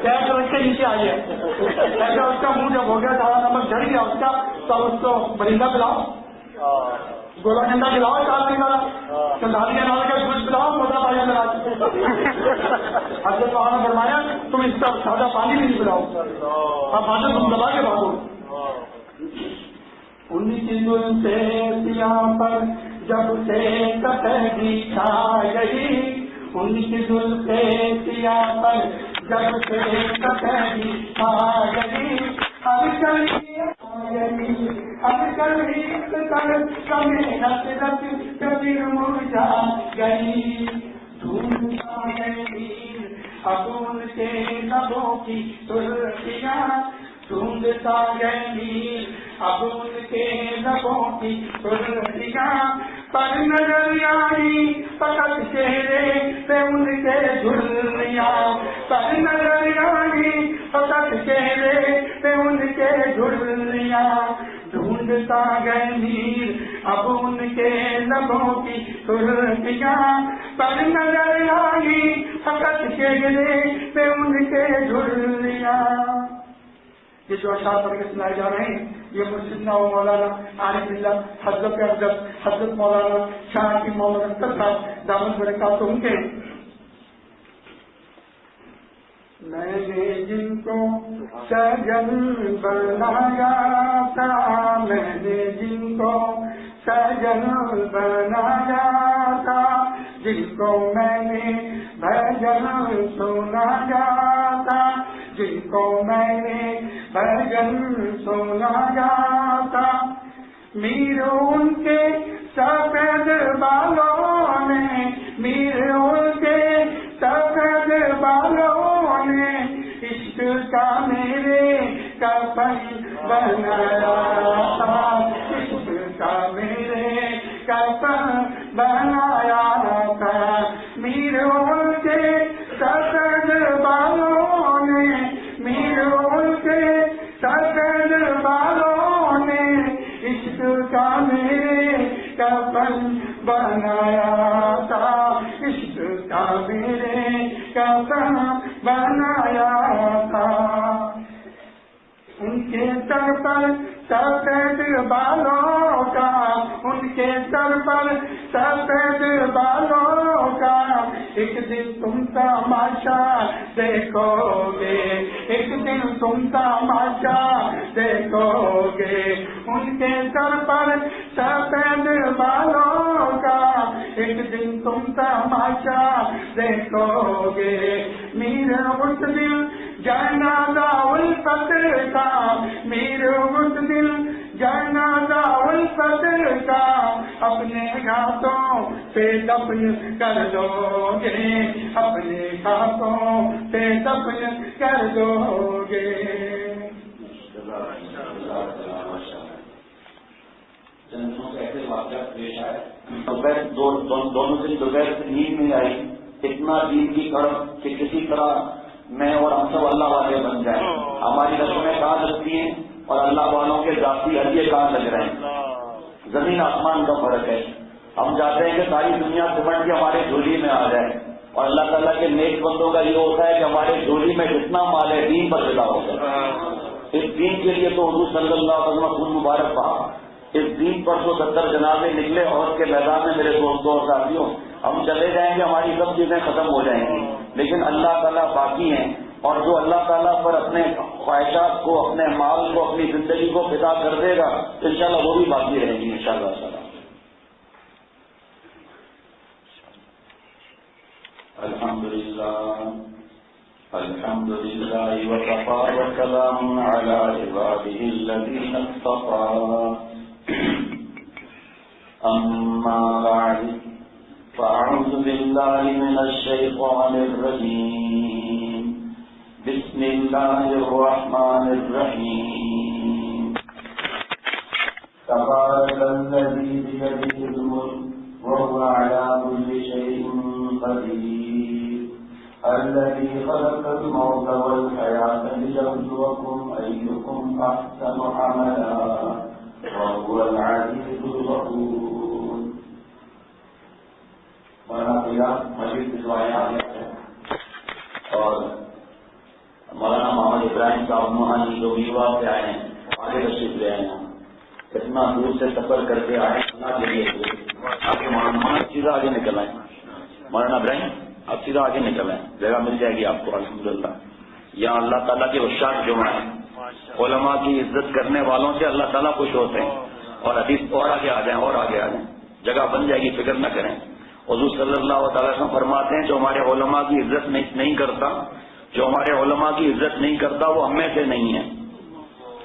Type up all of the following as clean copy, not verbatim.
پیٹ رکھ کے نیچے آئیے. ایسا اس کا منہ جب ہو گیا سارا نمک جھڑ گیا اس کا, تب اس کو برندہ پلاؤ, گولا گنڈا پلاؤ, چار دن والا چندالی ڈال کے گوشت پلاؤ, موٹا پایا لگا. حضرت وہاں فرمایا تم اس کا سادہ پانی بھی نہیں پلاؤ, اب باتیں تم دبا کے بھاگو. ان کی دل سے سیاہ پر جب سے کٹہری چھا گئی, ان کی دل سے سیاہ پر جب سے کٹہری چھا گئی, اب کبھی کبھی مرجھا گئی. ڈھونڈتا ہے میر اب ان کے لبوں کی سرخیاں, ڈھونڈتا ہے میر اب ان کے لبوں کی سرخیاں, پر نظر آئی فقط چہرے پہ ان کے جھرریاں, پر نظر آئی فقط چہرے پہ ان کے جھرریاں. ڈھونڈتا گئے میر اب ان کے لبوں کی سرخیاں, پر نظر آئی فقط چہرے پہ ان کے جھرریاں. یہ جو اشعار پڑھ کے سنائے جا رہے ہیں یہ مسلم و مولانا عارف اللہ حضرت افضل حضرت مولانا شاہ کی محمد اختر صاحب دامن برکاتہم کے. میں نے جن کو سجن بنایا تھا, میں نے جن کو سجن بنایا تھا, جن کو میں نے بھجن سنایا تھا, جن کو میں نے بھجن سنایا تھا, میر ان کے سفید بالوں نے, میر ان کے سفید بالوں نے عشق کا میرے کفن بنایا تھا, عشق کا میرے کفن بنایا تھا. میر ان کے سفید بالوں نے, میر ان کے سفید بالوں نے عشق کا میرے کفن بنایا تھا, عشق کا میرے کفن بنایا تھا. ان کے سر پر سفید بالوں کا, ان کے سر پر سفید بالوں کا ایک دن تم تماشا دیکھو گے, ایک دن تم تماشا دیکھو گے. ان کے سر پر سفید بالوں کا ایک دن تم تماشا دیکھو گے. میر اس دن جنازہ الفت کا, میر اس دن جنازہ الفت کا اپنے ہاتھوں سے دفن کر دو گے, اپنے ہاتھوں سے دفن کر دو گے. جنتوں سے ایسے واقعات پیش آئے, دونوں دن دوپہر سے نیند نہیں آئی, اتنا دین کی کڑک کہ کسی طرح میں اور ہم سب اللہ والے بن جائیں. ہماری رسمیں کہاں لگتی ہیں اور اللہ والوں کے ذاتی ہدیے کہاں لگ رہے ہیں, زمین آسمان کا فرق ہے. ہم چاہتے ہیں کہ ساری دنیا سمٹ کے ہمارے جھولی میں آ جائے, اور اللہ تعالیٰ کے نیک بندوں کا یہ ہوتا ہے کہ ہمارے جھولی میں جتنا مال ہے دین پر پیدا ہو جائے. اس دین کے لیے تو حضور صلی اللہ علیہ وسلم خود مبارک پڑا. اس دین پر جو 70 جنازے نکلے اور کے میدان میں میرے دوستوں اور ساتھیوں, ہم چلے جائیں گے ہماری سب چیزیں ختم ہو جائیں گی, لیکن اللہ تعالیٰ باقی ہیں. اور جو اللہ تعالیٰ پر اپنے خواہشات کو, اپنے مال کو, اپنی زندگی کو فدا کر دے گا انشاءاللہ وہ بھی باقی رہیں گی انشاءاللہ تعالیٰ. الحمد للہ وکفى وسلام علی عباده الذین اصطفى. اما بعد فاعوذ باللہ من الشیطان الرجیم. بسم اللہ الرحمن الرحیم. تبارک الذی بیدہ الملک وهو علی کل شیء قدیر. الذي خلق الموت والحياة ليبلوكم أيكم أحسن عملا وهو العزيز الغفور. مولانا مزید دعائیں آگے اور مولانا محمد ابراہیم صاحب نوحانی جو ویوا سے آئے ہیں، آگے تشریف لے آئے ہیں، اتنا دور سے سفر کر کے آئے اللہ کے لیے. آگے مولانا سیدھا آگے نکل آئے. مولانا ابراہیم آپ سیدھا آگے نکل آئے، جگہ مل جائے گی آپ کو الحمدللہ. یہاں اللہ تعالیٰ کے عشاق جمع ہیں، علماء کی عزت کرنے والوں سے اللہ تعالیٰ خوش ہوتے ہیں. اور حدیث اور آگے آ جائیں، اور آگے آ جائیں، جگہ بن جائے گی، فکر نہ کریں. حضور صلی اللہ تعالیٰ وسلم فرماتے ہیں جو ہمارے علماء کی عزت نہیں کرتا، جو ہمارے علماء کی عزت نہیں کرتا وہ ہم میں سے نہیں ہے.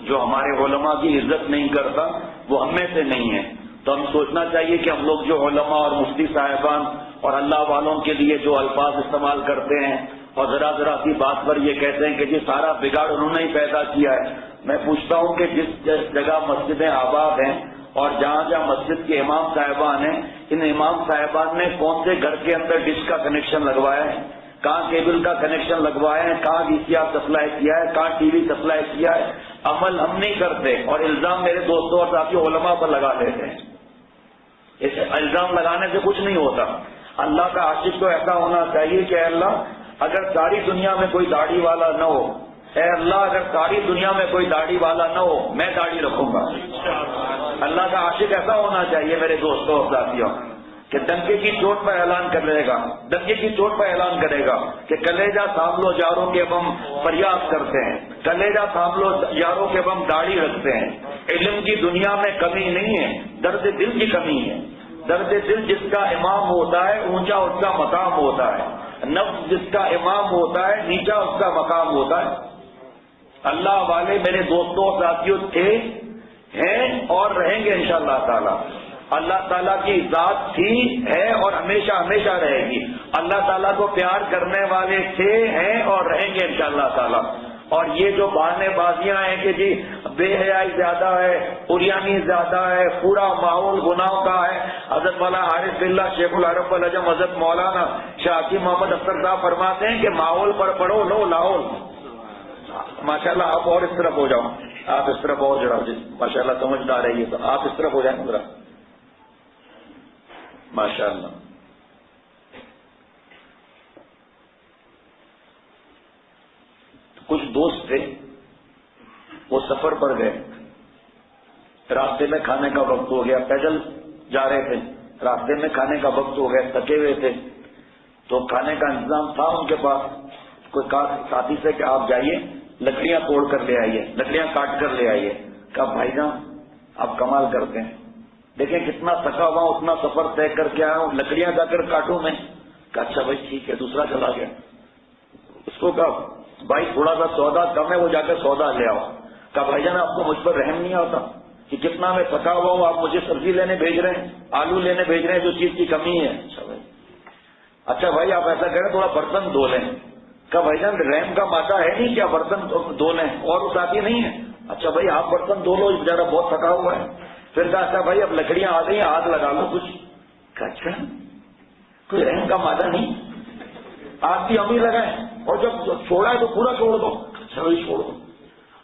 جو ہمارے علماء کی عزت نہیں کرتا وہ ہم میں سے نہیں ہے. تو ہم سوچنا چاہیے کہ ہم لوگ جو علماء اور مفتی صاحبان اور اللہ والوں کے لیے جو الفاظ استعمال کرتے ہیں اور ذرا ذرا سی بات پر یہ کہتے ہیں کہ جی سارا بگاڑ انہوں نے ہی پیدا کیا ہے. میں پوچھتا ہوں کہ جس جگہ مسجدیں آباد ہیں اور جہاں جہاں مسجد کے امام صاحبان ہیں، ان امام صاحبان نے کون سے گھر کے اندر ڈش کا کنیکشن لگوایا ہے، کہاں کیبل کا کنیکشن لگوایا ہے، کہاں وی سی آر سپلائی کیا ہے، کہاں ٹی وی سپلائی کیا ہے. عمل ہم نہیں کرتے اور الزام میرے دوستوں اور ساتھیوں علماء پر لگا دیتے ہیں. اس الزام لگانے سے کچھ نہیں ہوتا. اللہ کا عاشق تو ایسا ہونا چاہیے کہ اے اللہ اگر ساری دنیا میں کوئی داڑھی والا نہ ہو، اے اللہ اگر ساری دنیا میں کوئی داڑھی والا نہ ہو میں داڑھی رکھوں گا. اللہ کا عاشق ایسا ہونا چاہیے میرے دوستوں اور ساتھیوں کہ ڈنکے کی چوٹ پر اعلان کر لے گا، ڈنکے کی چوٹ پر اعلان کرے گا کہ کلیجہ سانپ لو یاروں کے اب ہم فریاد کرتے ہیں، کلیجہ سانپ لو یاروں کے اب ہم داڑھی رکھتے ہیں. علم کی دنیا میں کمی نہیں ہے، درد دل کی کمی ہے. درد دل جس کا امام ہوتا ہے اونچا اس کا مقام ہوتا ہے، نفس جس کا امام ہوتا ہے نیچا اس کا مقام ہوتا ہے. اللہ والے میرے دوستوں اور ساتھیوں تھے، ہیں اور رہیں گے انشاءاللہ تعالی. اللہ تعالیٰ کی ذات تھی، ہے اور ہمیشہ ہمیشہ رہے گی. اللہ تعالیٰ کو پیار کرنے والے تھے، ہیں اور رہیں گے انشاءاللہ تعالی. اور یہ جو بہانے بازیاں ہیں کہ جی بے حیائی زیادہ ہے، عریانی زیادہ ہے، پورا ماحول گناہوں کا ہے. حضرت مولانا عارف باللہ شیخ العرب العجم حضرت مولانا شاہ حکیم محمد اختر صاحب فرماتے ہیں کہ ماحول پر پڑھو لو لاہور. ماشاءاللہ آپ اور اس طرف ہو جاؤ، آپ اس طرف اور جڑاؤ جی، ماشاءاللہ سمجھدار ہے یہ تو آپ اس طرف ہو جائیں ذرا ماشاءاللہ. کچھ دوست تھے وہ سفر پر گئے، راستے میں کھانے کا وقت ہو گیا، پیدل جا رہے تھے، راستے میں کھانے کا وقت ہو گیا، تھکے ہوئے تھے تو کھانے کا انتظام تھا ان کے پاس. کوئی کہا ساتھی سے کہ آپ جائیے لکڑیاں توڑ کر لے آئیے، لکڑیاں کاٹ کر لے آئیے. کہا بھائی جان آپ کمال کرتے ہیں، دیکھیں کتنا تھکا ہوا اتنا سفر طے کر کے آیا ہوں، لکڑیاں جا کر کاٹوں میں. کہا اچھا بھائی ٹھیک ہے. دوسرا چلا گیا، اس کو کہا بھائی تھوڑا سا سودا کم ہے وہ جا کر سودا لے آؤ. کہا بھائی جان آپ کو مجھ پر رحم نہیں آتا کہ کتنا میں تھکا ہوا ہوں، آپ مجھے سبزی لینے بھیج رہے ہیں، آلو لینے بھیج رہے ہیں جو چیز کی کمی ہے. اچھا بھائی آپ ایسا کریں تھوڑا برتن دھو لیں. کہا بھائی جان رحم کا مادہ ہے نہیں کیا برتن دھو لیں، اور اس آتی نہیں ہے. اچھا بھائی آپ برتن دھو لو، بیچارہ بہت تھکا ہوا ہے. پھر کہا اچھا بھائی اب لکڑیاں آ گئی ہیں آگ لگا لو کچھ. کہا اچھا کوئی رحم کا مادہ نہیں، آگ بھی ہم ہی لگائیں اور جب چھوڑا ہے تو پورا چھوڑ دو. اچھا بھائی چھوڑ دو.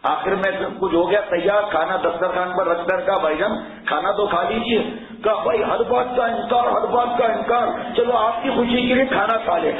آخر میں سب کچھ ہو گیا تیار، کھانا دسترخوان پر رکھ کر کہا بھائی جان کھانا تو کھا لیجیے. کہا بھائی ہر بات کا انکار، ہر بات کا انکار، چلو آپ کی خوشی کے لیے کھانا کھا لیں.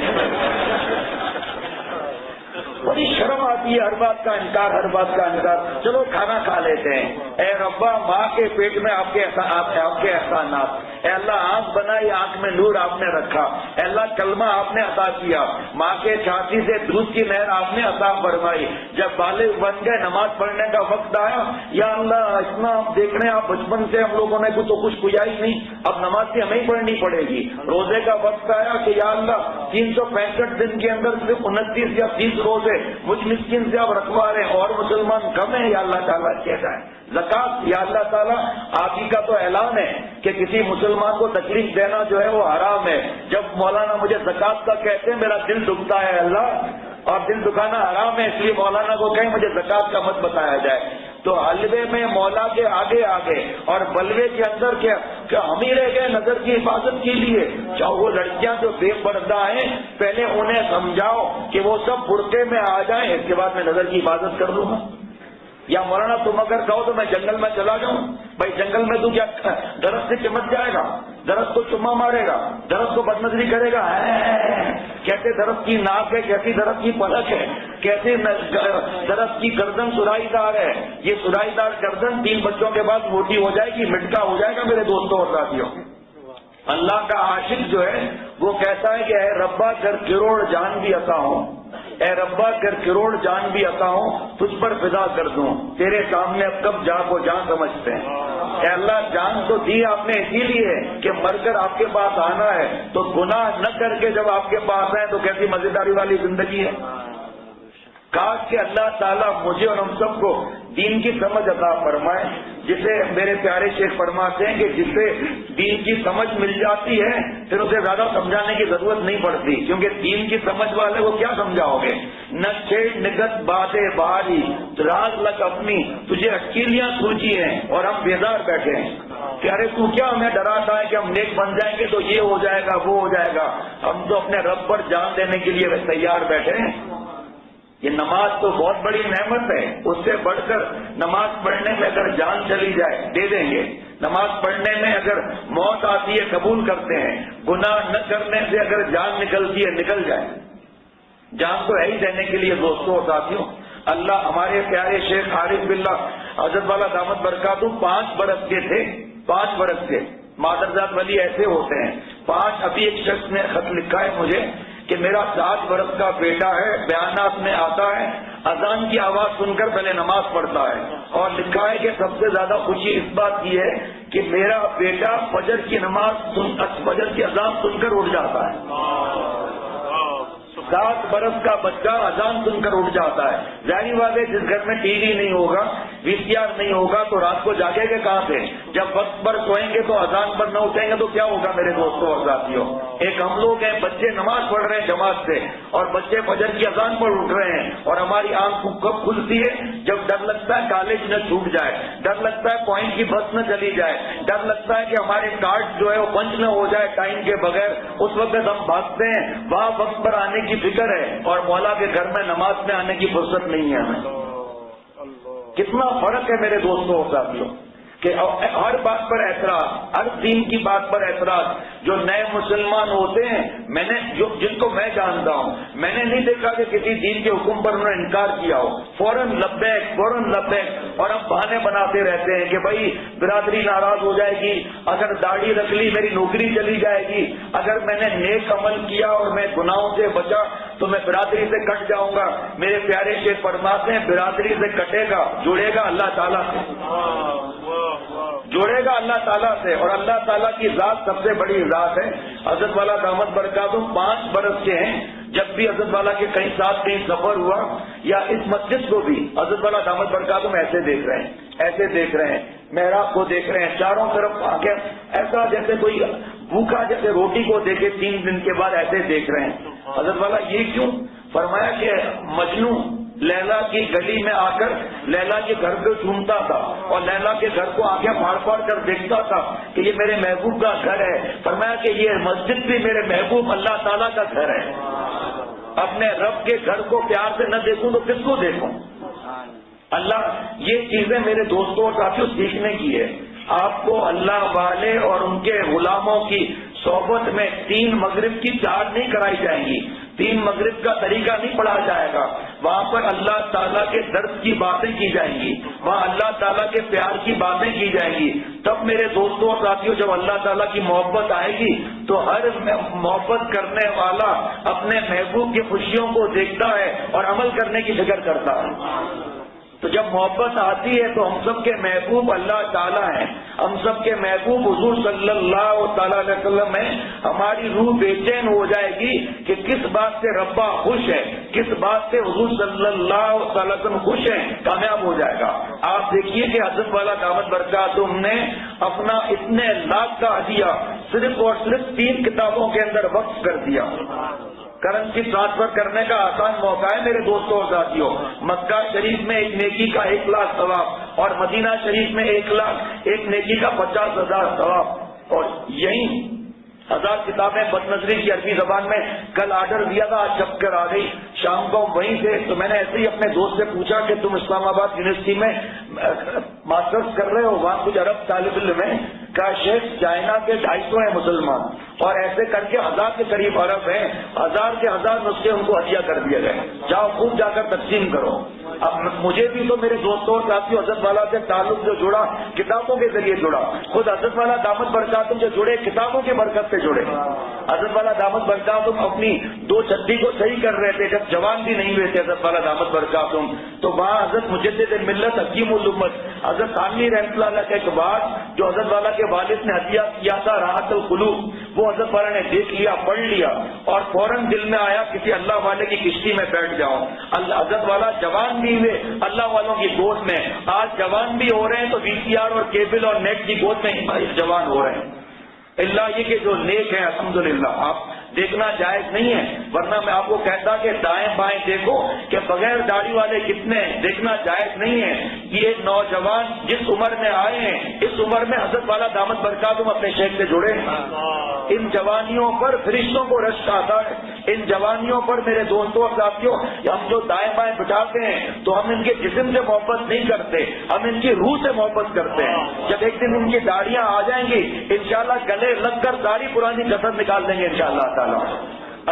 بڑی شرم آتی ہے، ہر بات کا انکار، ہر بات کا انکار، چلو کھانا کھا لیتے ہیں. اے ربا ماں کے پیٹ میں آپ کے احسانات، اے اللہ آنکھ بنائی آنکھ میں نور آپ نے رکھا، اے اللہ کلمہ آپ نے عطا کیا، ماں کے چھاتی سے دودھ کی نہر آپ نے عطا فرمائی. جب بالغ بن گئے نماز پڑھنے کا وقت آیا، یا اللہ اتنا آپ دیکھ رہے ہیں آپ بچپن سے ہم لوگوں نے تو کچھ پوجا ہی نہیں، اب نماز بھی ہمیں ہی پڑھنی پڑے گی. روزے کا وقت آیا کہ یا اللہ 365 دن کے اندر صرف 29 یا 30 روزے مجھ مسکین سے آپ رکھوا رہے ہیں اور مسلمان کم ہیں، یا اللہ تعالیٰ کہتا ہے. زکات یا اللہ تعالیٰ آپ ہی کا تو اعلان ہے کہ کسی مسلمان کو تکلیف دینا جو ہے وہ حرام ہے. جب مولانا مجھے زکات کا کہتے ہیں میرا دل دکھتا ہے اللہ، اور دل دکھانا حرام ہے اس لیے مولانا کو کہیں مجھے زکات کا مت بتایا جائے. تو حلوے میں مولا کے آگے آگے اور بلوے کے اندر کیا ہم ہی رہ گئے نظر کی حفاظت کے لیے. چاہے وہ لڑکیاں جو بے پردہ ہیں پہلے انہیں سمجھاؤ کہ وہ سب برقعے میں آ جائیں، اس کے بعد میں نظر کی حفاظت کر لوں گا. یا مولانا تم اگر کہو تو میں جنگل میں چلا جاؤں. بھائی جنگل میں تو کیا درخت سے چمک جائے گا, درخت کو چما مارے گا, درخت کو بد نظری کرے گا, کیسے درخت کی ناک ہے, کیسی درخت کی پلک ہے, کیسے درخت کی گردن سرائی دار ہے. یہ سرائی دار گردن 3 بچوں کے بعد موٹی ہو جائے گی, مٹکا ہو جائے گا میرے دوستوں اور ساتھیوں. اللہ کا عاشق جو ہے وہ کہتا ہے کہ اے ربا گر کروڑ جان بھی عطا ہوں, اے ربا گر کروڑ جان بھی عطا ہوں, تجھ پر فدا کر دوں, تیرے سامنے اب کب جان کو جان سمجھتے ہیں. اے اللہ جان تو دی آپ نے اسی لیے کہ مر کر آپ کے پاس آنا ہے, تو گناہ نہ کر کے جب آپ کے پاس آئے تو کیسی مزیداری والی زندگی ہے. کاش کہ اللہ تعالیٰ مجھے اور ہم سب کو دین کی سمجھ عطا فرمائے, جسے میرے پیارے شیخ فرماتے ہیں کہ جسے دین کی سمجھ مل جاتی ہے پھر اسے زیادہ سمجھانے کی ضرورت نہیں پڑتی, کیونکہ دین کی سمجھ والے کو کیا سمجھاؤ گے. نہ چھیڑ نگت باتیں باری راز لگ اپنی, تجھے اٹکیلیاں سوچی ہیں اور ہم بیدار بیٹھے ہیں کہ ارے تو کیا ہمیں ڈراتا ہے کہ ہم نیک بن جائیں گے تو یہ ہو جائے گا وہ ہو جائے گا. ہم تو اپنے رب پر جان دینے کے لیے تیار بیٹھے ہیں. یہ نماز تو بہت بڑی نعمت ہے, اس سے بڑھ کر نماز پڑھنے میں اگر جان چلی جائے دے دیں گے. نماز پڑھنے میں اگر موت آتی ہے قبول کرتے ہیں, گناہ نہ کرنے سے اگر جان نکلتی ہے نکل جائے. جان تو ہے ہی دینے کے لیے دوستوں اور ساتھیوں. اللہ ہمارے پیارے شیخ عارف باللہ حضرت والا دامت برکاتہ 5 برس کے تھے, 5 برس کے. مادرزاد ولی ایسے ہوتے ہیں 5. ابھی ایک شخص نے خط لکھا ہے مجھے کہ میرا 7 برس کا بیٹا ہے, بیانات میں آتا ہے اذان کی آواز سن کر پہلے نماز پڑھتا ہے, اور لکھا ہے کہ سب سے زیادہ خوشی اس بات کی ہے کہ میرا بیٹا فجر کی نماز فجر کی اذان سن کر اٹھ جاتا ہے. 7 برس کا بچہ اذان سن کر اٹھ جاتا ہے. ظاہری بات ہے جس گھر میں ٹی وی نہیں ہوگا, VCR نہیں ہوگا تو رات کو جاگے گے کہاں سے. جب وقت پر سوئیں گے تو اذان پر نہ اٹھیں گے تو کیا ہوگا میرے دوستوں اور ساتھیوں. ایک ہم لوگ ہیں بچے نماز پڑھ رہے ہیں جماعت سے, اور بچے فجر کی اذان پر اٹھ رہے ہیں, اور ہماری آنکھ کب کھلتی ہے جب ڈر لگتا ہے کالج نہ چھوٹ جائے, ڈر لگتا ہے پوائنٹ کی بس نہ چلی جائے, ڈر لگتا ہے کہ ہمارے کارڈ جو ہے وہ پنچ نہ ہو جائے ٹائم کے بغیر. اس وقت ہم بھاگتے ہیں, وہاں وقت پر آنے کی فکر ہے, اور مولا کے گھر میں نماز میں آنے کی فرصت نہیں ہے ہمیں. کتنا فرق ہے میرے دوستوں اور ساتھیوں کہ ہر بات پر اعتراض, ہر دین کی بات پر اعتراض. جو نئے مسلمان ہوتے ہیں میں نے جن کو میں جانتا ہوں, میں نے نہیں دیکھا کہ کسی دین کے حکم پر انہوں نے انکار کیا ہو. فوراً لبیک, اور ہم بہانے بناتے رہتے ہیں کہ بھائی برادری ناراض ہو جائے گی, اگر داڑھی رکھ لی میری نوکری چلی جائے گی, اگر میں نے نیک عمل کیا اور میں گناہوں سے بچا تو میں برادری سے کٹ جاؤں گا. میرے پیارے شیخ فرماتے ہیں برادری سے کٹے گا جڑے گا اللہ تعالیٰ سے, جوڑے گا اللہ تعالیٰ سے, اور اللہ تعالیٰ کی ذات سب سے بڑی ذات ہے. حضرت والا دامت برکاتہ 5 برس کے ہیں. جب بھی حضرت والا کے کہیں ساتھ کہیں سفر ہوا یا اس مسجد کو بھی حضرت والا دامت برکاتہ ایسے دیکھ رہے ہیں, ایسے دیکھ رہے ہیں, محراب کو دیکھ رہے ہیں, چاروں طرف آ کے ایسا جیسے کوئی بھوکا جیسے روٹی کو دیکھے 3 دن کے بعد ایسے دیکھ رہے ہیں. حضرت والا یہ کیوں؟ فرمایا کہ مجنو لیلا کی گلی میں آ کر لیلا کے گھر کو چومتا تھا, اور لیلا کے گھر کو آنکھیں پھاڑ پھاڑ کر دیکھتا تھا کہ یہ میرے محبوب کا گھر ہے. فرمایا کہ یہ مسجد بھی میرے محبوب اللہ تعالیٰ کا گھر ہے. اپنے رب کے گھر کو پیار سے نہ دیکھوں تو کس کو دیکھوں. اللہ یہ چیزیں میرے دوستوں اور ساتھیوں سیکھنے کی ہے. آپ کو اللہ والے اور ان کے غلاموں کی صحبت میں 3 مغرب کی 4 نہیں کرائی جائیں گی, 3 مغرب کا طریقہ نہیں پڑھا جائے گا. وہاں پر اللہ تعالیٰ کے درد کی باتیں کی جائیں گی, وہاں اللہ تعالیٰ کے پیار کی باتیں کی جائیں گی. تب میرے دوستوں اور ساتھیوں جب اللہ تعالیٰ کی محبت آئے گی تو ہر محبت کرنے والا اپنے محبوب کی خوشیوں کو دیکھتا ہے اور عمل کرنے کی فکر کرتا ہے. تو جب محبت آتی ہے تو ہم سب کے محبوب اللہ تعالیٰ ہیں, ہم سب کے محبوب حضور صلی اللہ تعالیٰ علیہ وسلم ہیں. ہماری روح بے چین ہو جائے گی کہ کس بات سے ربا خوش ہے, کس بات سے حضور صلی اللہ تعالیٰ وسلم خوش ہیں, کامیاب ہو جائے گا. آپ دیکھیے کہ حضرت والا دامت برکاتہ نے اپنا اتنے لاکھ کا ہدیہ صرف اور صرف 3 کتابوں کے اندر وقف کر دیا. کرنسی ٹرانسفر کرنے کا آسان موقع ہے میرے دوستوں اور ساتھیوں. مکہ شریف میں ایک نیکی کا 1 لاکھ ثواب, اور مدینہ شریف میں 1 لاکھ ایک نیکی کا 50,000 ثواب. اور یہی 1000 کتابیں بد نظری کی عربی زبان میں کل آرڈر دیا تھا، آج چھپ کر آ گئی. شام کو وہیں تھے تو میں نے ایسے ہی اپنے دوست سے پوچھا کہ تم اسلام آباد یونیورسٹی میں ماسٹرز کر رہے ہو، وہاں کچھ عرب طالب علم ہیں. کہا شیخ چائنا کے 250 ہیں مسلمان اور ایسے کر کے 1000 کے قریب عرب ہیں، 1000 کے 1000 نسخے ان کو ہدیہ کر دیے گئے، جاؤ خوب جا کر تقسیم کرو. اب مجھے بھی تو میرے دوستوں اور ساتھیوں حضرت والا سے تعلق جو جڑا کتابوں کے ذریعے جڑا، خود حضرت والا دامت برکاتم جو جڑے کتابوں کی برکت سے جڑے. حضرت والا دامت برکاتم اپنی 2 چھٹی کو صحیح کر رہے تھے جب جوان بھی نہیں ہوئے تھے حضرت والا دامت برکاتم، تو وہاں حضرت مجدد ملت حکیم الامت حضرت ثانوی رحمۃ اللہ علیہ کا ایک بات جو حضرت والا کے والد نے ہدیہ کیا تھا راحت القلوب، وہ حضرت والا نے دیکھ لیا، پڑھ لیا اور فوراً دل میں آیا کسی اللہ والے کی کشتی میں بیٹھ جاؤں. حضرت والا جوان بھی ہوئے اللہ والوں کی گود میں، آج جوان بھی ہو رہے ہیں تو VCR اور کیبل اور نیٹ کی گود میں جوان ہو رہے ہیں. اللہ یہ کہ جو نیک ہیں الحمدللہ آپ دیکھنا جائز نہیں ہے، ورنہ میں آپ کو کہتا کہ دائیں بائیں دیکھو کہ بغیر داڑھی والے کتنے ہیں، دیکھنا جائز نہیں ہے. یہ نوجوان جس عمر میں آئے ہیں اس عمر میں حضرت والا دامت برکاتم اپنے شیخ سے جڑے ہیں. ان جوانیوں پر فرشتوں کو رشک آتا ہے. ان جوانیوں پر میرے دوستوں اور ساتھیوں ہم جو دائیں بائیں بٹھاتے ہیں تو ہم ان کے جسم سے محبت نہیں کرتے، ہم ان کی روح سے محبت کرتے ہیں. جب ایک دن ان کی داڑیاں آ جائیں گی انشاءاللہ گلے لگ کر ساری پرانی کثر نکال دیں گے انشاءاللہ تعالی.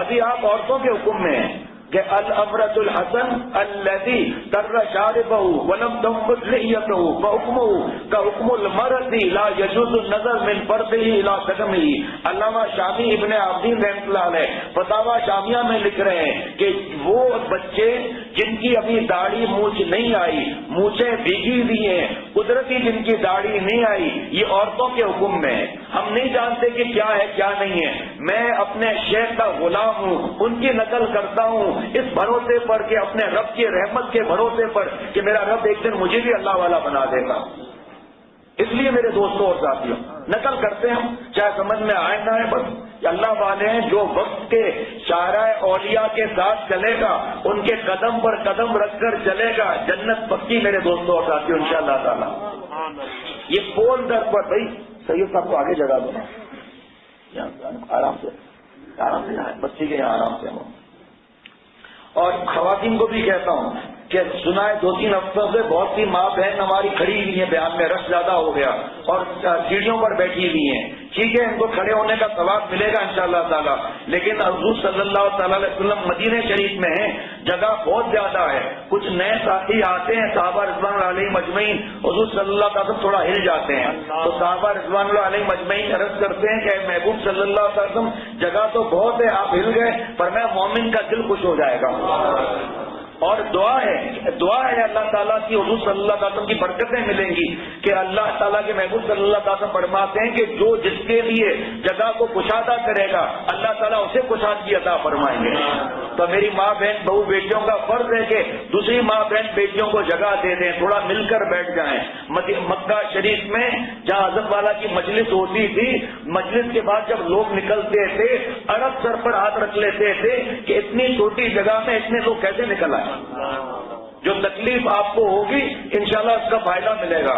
ابھی آپ عورتوں کے حکم میں ہیں کہ الامرۃ الحسن الذی در شاربہ ولم تنبت لحیتہ فحکمہ کحکم المرأۃ لا یجوز النظر من فرجہ الی قدمہ. علامہ شامی ابن عابدین رحمۃ اللہ علیہ فتاوی شامیہ میں لکھ رہے ہیں کہ وہ بچے جن کی ابھی داڑھی مونچھ نہیں آئی، مونچھیں بھیگی ہوئی ہیں، قدرتی جن کی داڑھی نہیں آئی، یہ عورتوں کے حکم میں ہے. ہم نہیں جانتے کہ کیا ہے کیا نہیں ہے. میں اپنے شیخ کا غلام ہوں، ان کی نقل کرتا ہوں اس بھروسے پر کہ اپنے رب کی رحمت کے بھروسے پر کہ میرا رب ایک دن مجھے بھی اللہ والا بنا دے گا. اس لیے میرے دوستوں اور ساتھیوں نقل کرتے ہیں چاہے سمجھ میں آئے نہ ہے، بس اللہ والے ہیں جو وقت کے شاعراء اولیاء کے ساتھ چلے گا ان کے قدم پر قدم رکھ کر چلے گا، جنت پکی میرے دوستوں اور ساتھیوں انشاءاللہ تعالی. یہ پول در پر بھائی سید صاحب کو آگے جگہ دو، آرام سے بچی کے یہاں آرام سے. اور خواتین کو بھی کہتا ہوں کہ سنا ہے 2-3 ہفتوں سے بہت سی ماں بہن ہماری کھڑی ہوئی ہیں، بیان میں رش زیادہ ہو گیا اور سیڑھیوں پر بیٹھی ہوئی ہیں. ٹھیک ہے ان کو کھڑے ہونے کا ثواب ملے گا انشاءاللہ تعالی، لیکن حضور صلی اللہ تعالی علیہ وسلم مدینہ شریف میں ہیں، جگہ بہت زیادہ ہے. کچھ نئے ساتھی آتے ہیں صحابہ رضوان اللہ علیہ مجمعین، حضور صلی اللہ تعالی وسلم تھوڑا ہل جاتے ہیں تو صحابہ رضوان اللہ علیہ مجمعین عرض کرتے ہیں کہ محبوب صلی اللہ علیہ وسلم جگہ تو بہت ہے، آپ ہل گئے پر میں مومن کا دل خوش ہو جائے گا. اور دعا ہے اللہ تعالیٰ کی حضور صلی اللہ علیہ وسلم کی برکتیں ملیں گی کہ اللہ تعالیٰ کے محبوب صلی اللہ علیہ وسلم فرماتے ہیں کہ جو جس کے لیے جگہ کو کشادہ کرے گا اللہ تعالیٰ اسے کشادگی عطا فرمائیں گے. تو میری ماں بہن بہو بیٹیوں کا فرض ہے کہ دوسری ماں بہن بیٹیوں کو جگہ دے دیں، تھوڑا مل کر بیٹھ جائیں. مکہ شریف میں جہاں حضرت والا کی مجلس ہوتی تھی، مجلس کے بعد جب لوگ نکلتے تھے عرب سر پر ہاتھ رکھ لیتے تھے کہ اتنی چھوٹی جگہ میں اتنے لوگ کیسے نکل آئے. جو تکلیف آپ کو ہوگی انشاءاللہ اس کا فائدہ ملے گا.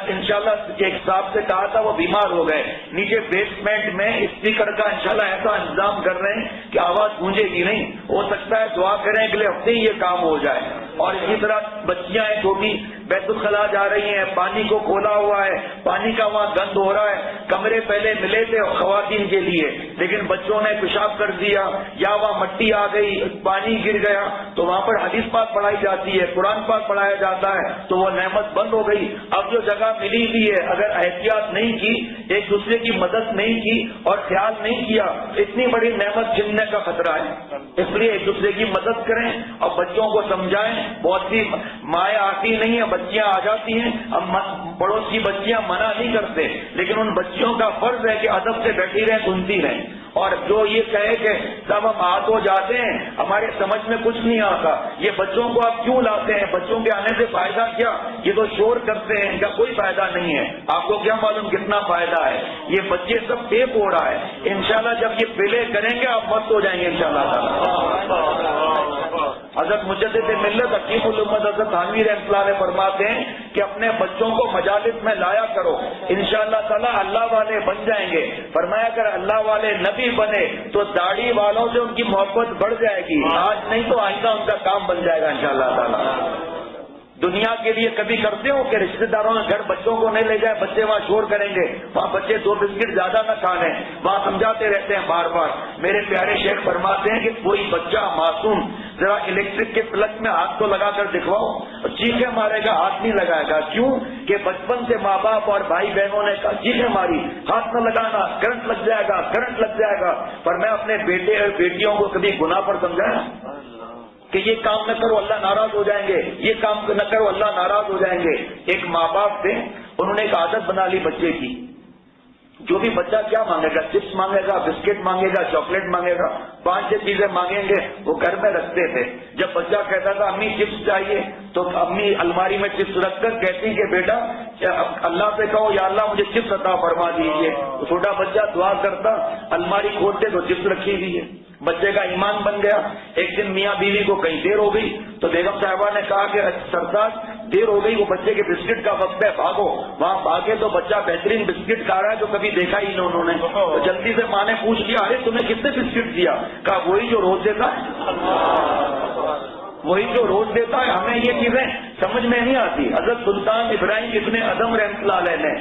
انشاءاللہ ایک صاحب سے کہا تھا وہ بیمار ہو گئے، نیچے بیسمنٹ میں اسپیکر کا انشاءاللہ ایسا انتظام کر رہے ہیں کہ آواز گونجے گی نہیں. ہو سکتا ہے دعا کریں اگلے ہفتے ہی یہ کام ہو جائے. اور اسی طرح بچیاں ہیں چھوٹی بیت الخلاء جا رہی ہیں، پانی کو کھولا ہوا ہے، پانی کا وہاں گند ہو رہا ہے. کمرے پہلے ملے تھے خواتین کے لیے لیکن بچوں نے پیشاب کر دیا یا وہاں مٹی آ گئی، پانی گر گیا تو وہاں پر حدیث پاک پڑھائی جاتی ہے، قرآن پاک پڑھایا جاتا ہے تو وہ نعمت بند ہو گئی. اب جو جگہ ملی ہوئی ہے اگر احتیاط نہیں کی، ایک دوسرے کی مدد نہیں کی اور خیال نہیں کیا، اتنی بڑی نعمت چھننے کا خطرہ ہے. اس لیے ایک دوسرے کی مدد کریں اور بچوں کو سمجھائیں. بہت سی مائیں آتی نہیں ہیں، بچیاں آ جاتی ہیں. ہم پڑوس کی بچیاں منع نہیں کرتے لیکن ان بچیوں کا فرض ہے کہ ادب سے بیٹھی رہیں، سنتی رہیں. اور جو یہ کہے کہ سب ہم ہاتھ ہو جاتے ہیں ہمارے سمجھ میں کچھ نہیں آتا، یہ بچوں کو آپ کیوں لاتے ہیں، بچوں کے آنے سے فائدہ کیا، یہ تو شور کرتے ہیں، ان کا کوئی فائدہ نہیں ہے. آپ کو کیا معلوم کتنا فائدہ ہے. یہ بچے سب ٹیپ ہو رہا ہے، انشاءاللہ جب یہ پلے کریں گے آپ مست ہو جائیں گے انشاءاللہ. حضرت مجدد ملت حکیم الامت حضرت تھانوی رحمۃ اللہ علیہ فرماتے ہیں کہ اپنے بچوں کو مجالس میں لایا کرو، انشاءاللہ تعالی اللہ والے بن جائیں گے۔ فرمایا اگر اللہ والے نبی بنے تو داڑھی والوں سے ان کی محبت بڑھ جائے گی، آج نہیں تو آئندہ ان کا کام بن جائے گا انشاءاللہ تعالی۔ دنیا کے لیے کبھی کرتے ہو کہ رشتہ داروں نے گھر بچوں کو نہیں لے جائے، بچے وہاں شور کریں گے، وہاں بچے 2 بسکٹ زیادہ نہ کھا لیں، وہاں سمجھاتے رہتے ہیں بار بار۔ میرے پیارے شیخ فرماتے ہیں کہ کوئی بچہ معصوم ذرا الیکٹرک کے پلگ میں ہاتھ تو لگا کر دکھواؤ، چیخیں مارے گا، ہاتھ نہیں لگائے گا۔ کیوں کہ بچپن سے ماں باپ اور بھائی بہنوں نے چیخیں ماری، ہاتھ نہ لگانا، کرنٹ لگ جائے گا، کرنٹ لگ جائے گا۔ پر میں اپنے بیٹے اور بیٹیوں کو کبھی گناہ پر سمجھایا کہ یہ کام نہ کرو اللہ ناراض ہو جائیں گے، یہ کام نہ کرو اللہ ناراض ہو جائیں گے۔ ایک ماں باپ تھے، انہوں نے ایک عادت بنا لی بچے کی، جو بھی بچہ کیا مانگے گا، چپس مانگے گا، بسکٹ مانگے گا، چاکلیٹ مانگے گا، 5-6 چیزیں مانگیں گے، وہ گھر میں رکھتے تھے۔ جب بچہ کہتا تھا امی چپس چاہیے تو امی الماری میں چپس رکھ کر کہتی کہ بیٹا اللہ سے کہو یا اللہ مجھے چپس عطا فرما دیجیے۔ چھوٹا بچہ دعا کرتا، الماری کھولتے تو چپس رکھی ہوئی ہے۔ بچے کا ایمان بن گیا۔ ایک دن میاں بیوی کو کہیں دیر ہو گئی تو بیگم صاحبہ نے کہا کہ سردار دیر ہو گئی، وہ بچے کے بسکٹ کا وقت ہے، بھاگو۔ وہاں بھاگے تو بچہ بہترین بسکٹ کھا رہا ہے جو کبھی دیکھا ہی نہیں انہوں نے۔ تو جلدی سے ماں نے پوچھ لیا ارے تمہیں کس نے بسکٹ دیا؟ کہا وہی جو روز دیتا ہے، وہی جو روز دیتا ہے۔ ہمیں یہ چیزیں سمجھ میں نہیں آتی۔ حضرت سلطان ابراہیم ابن ادم رحمۃ اللہ علیہ نے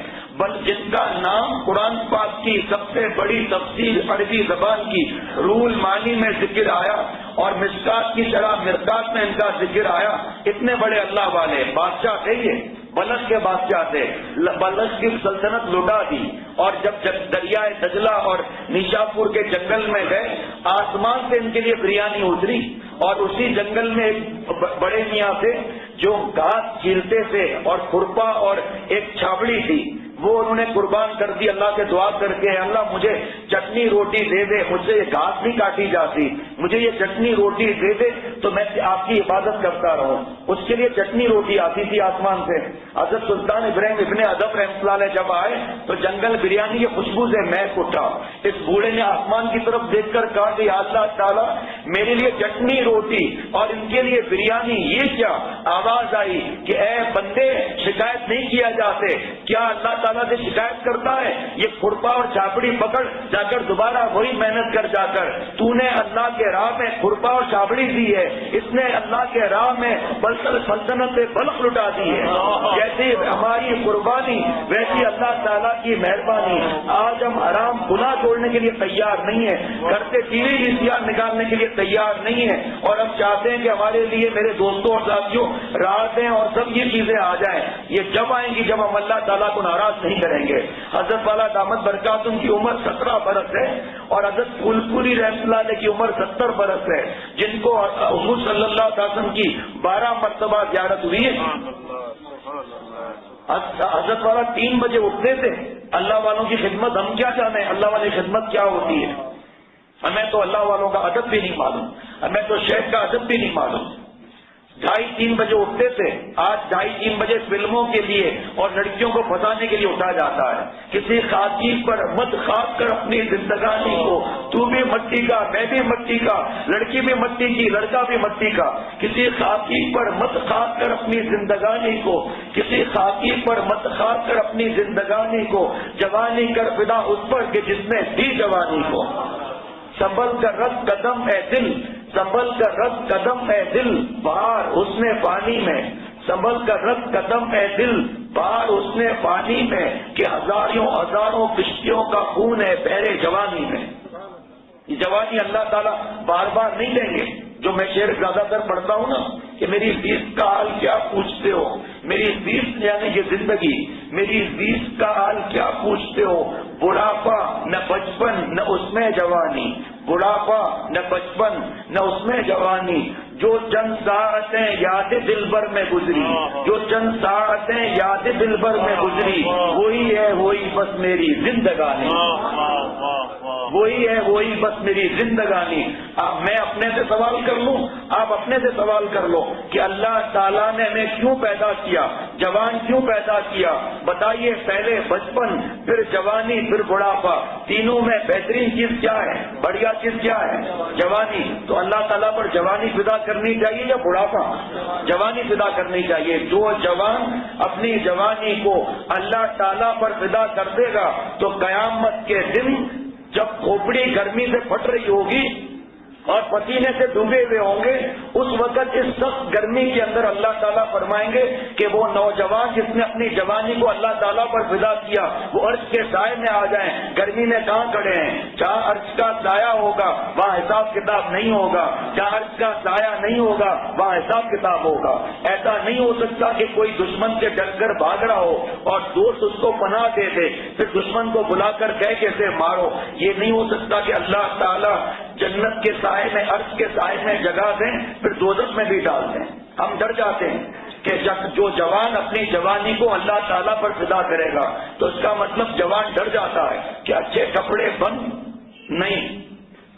جن کا نام قرآن پاک کی سب سے بڑی تفسیر عربی زبان کی روح المعانی میں ذکر آیا اور مشکات کی شرح مرکات میں ان کا ذکر آیا، اتنے بڑے اللہ والے بادشاہ تھے، یہ بلخ کے بادشاہ تھے۔ بلخ کی سلطنت لٹا دی اور جب دریائے دجلہ اور نیشاپور کے جنگل میں گئے، آسمان سے ان کے لیے بریانی اتری اور اسی جنگل میں ایک بڑے میاں تھے جو گھاس چیرتے تھے اور کھرپا اور ایک چھابڑی تھی، وہ انہوں نے قربان کر دی اللہ سے دعا کر کے اللہ مجھے چٹنی روٹی دے دے، مجھ سے یہ گھاس نہیں کاٹی جاتی، مجھے یہ چٹنی روٹی دے دے تو میں آپ کی عبادت کرتا رہوں۔ اس کے لیے چٹنی روٹی آتی تھی آسمان سے۔ حضرت سلطان ابراہیم ابن ادم رحمۃ اللہ علیہ جب آئے تو جنگل بریانی کی خوشبو سے مہک اٹھا۔ اس بوڑھے نے آسمان کی طرف دیکھ کر کہا کہ یا اللہ تعالیٰ میرے لیے چٹنی روٹی اور ان کے لیے بریانی، یہ کیا؟ آواز آئی کہ اے بندے شکایت نہیں کیا جاتے، کیا اللہ تعالیٰ سے شکایت کرتا ہے؟ یہ کھرپا اور چھاپڑی پکڑ جا کر دوبارہ وہی محنت کر جا کر، تو نے اللہ کے راہ میں کھرپا اور چھاپڑی دی ہے، اس نے اللہ کے راہ میں سلطنت بلخ لٹا دی ہے۔ جیسی ہماری قربانی ویسی اللہ تعالیٰ کی مہربانی۔ آج ہم حرام گناہ چھوڑنے کے لیے تیار نہیں ہے، گھر سے ٹی وی VCR نکالنے کے لیے تیار نہیں ہے، اور ہم چاہتے ہیں کہ ہمارے لیے میرے دوستوں اور ساتھیوں راتیں اور سب یہ چیزیں آ جائیں۔ یہ جب آئیں گی جب ہم اللہ تعالیٰ کو ناراض نہیں کریں گے۔ حضرت والا دامت برکاتہم کی عمر 17 برس ہے اور حضرت پھول پوری رحمۃ اللہ علیہ کی عمر 70 برس ہے، جن کو حضور صلی اللہ علیہ وسلم کی 12 مرتبہ زیارت ہوئی ہے۔ حضرت والا 3 بجے اٹھتے تھے۔ اللہ والوں کی خدمت ہم کیا جانے، اللہ والی خدمت کیا ہوتی ہے؟ ہمیں تو اللہ والوں کا ادب بھی نہیں معلوم، ہمیں تو شیخ کا ادب بھی نہیں معلوم۔ 2:30-3 بجے اٹھتے تھے، آج 2:30-3 بجے فلموں کے لیے اور لڑکیوں کو پھنسانے کے لیے اٹھا جاتا ہے۔ کسی خاکی پر مت خاک کر اپنی زندگانی کو، تو بھی مٹی کا میں بھی مٹی کا، لڑکی بھی مٹی کی لڑکا بھی مٹی کا۔ کسی خاکی پر مت خاک کر اپنی زندگانی کو، کسی خاکی پر مت خاک کر اپنی زندگانی کو، جوانی کر فدا اس پر کہ جس نے دی جوانی کو۔ سنبھل کر رکھ قدم اے دل، سنبھل کر رکھ قدم اے دل، بہار حسن پانی میں، سنبھل کر رکھ قدم اے دل، بہار حسن پانی میں، کہ ہزاروں کشتیوں کا خون ہے بحر جوانی میں۔ یہ جوانی اللہ تعالیٰ بار بار نہیں دیں گے۔ جو میں شعر زیادہ تر پڑھتا ہوں نا کہ میری 20 کا حال کیا پوچھتے ہو، میری 20 یعنی یہ زندگی، میری 20 کا حال کیا پوچھتے ہو، بڑھاپا نہ بچپن نہ اس میں جوانی، بڑھاپا نہ بچپن نہ اس میں جوانی، جو چند ساعتیں یاد دل بھر میں گزری، جو چند ساعتیں یاد دل بھر میں گزری، وہی ہے وہی بس میری زندگانی، وہی ہے وہی بس میری زندگانی۔ اب میں اپنے سے سوال کر لوں، آپ اپنے سے سوال کر لو کہ اللہ تعالیٰ نے ہمیں کیوں پیدا کیا؟ جوان کیوں پیدا کیا؟ بتائیے پہلے بچپن، پھر جوانی، پھر بڑھاپا، تینوں میں بہترین چیز کیا ہے؟ بڑھیا چیز کیا ہے؟ جوانی۔ تو اللہ تعالیٰ پر جوانی فدا کرنی چاہیے یا بڑھاپا؟ جوانی فدا کرنی چاہیے۔ جو جوان اپنی جوانی کو اللہ تعالیٰ پر فدا کر دے گا تو قیامت کے دن جب کھوپڑی گرمی سے پھٹ رہی ہوگی اور پسینے سے ڈوبے ہوئے ہوں گے، اس وقت اس سخت گرمی کے اندر اللہ تعالیٰ فرمائیں گے کہ وہ نوجوان جس نے اپنی جوانی کو اللہ تعالیٰ پر فدا کیا وہ عرش کے سائے میں آ جائیں۔ گرمی میں کہاں کھڑے ہیں؟ جہاں عرش کا سایہ ہوگا وہاں حساب کتاب نہیں ہوگا، جہاں عرش کا سایہ نہیں ہوگا وہاں حساب کتاب ہوگا۔ ایسا نہیں ہو سکتا کہ کوئی دشمن سے ڈر کر بھاگ رہا ہو اور دوست اس کو پناہ دے دے، پھر دشمن کو بلا کر کہہ کیسے مارو۔ یہ نہیں ہو سکتا کہ اللہ تعالیٰ جنت کے سائے میں، عرش کے سائے میں جگہ دیں پھر دوزخ میں بھی ڈال دیں۔ ہم ڈر جاتے ہیں کہ جو جوان اپنی جوانی کو اللہ تعالیٰ پر فدا کرے گا تو اس کا مطلب جوان ڈر جاتا ہے کہ اچھے کپڑے بند نہیں،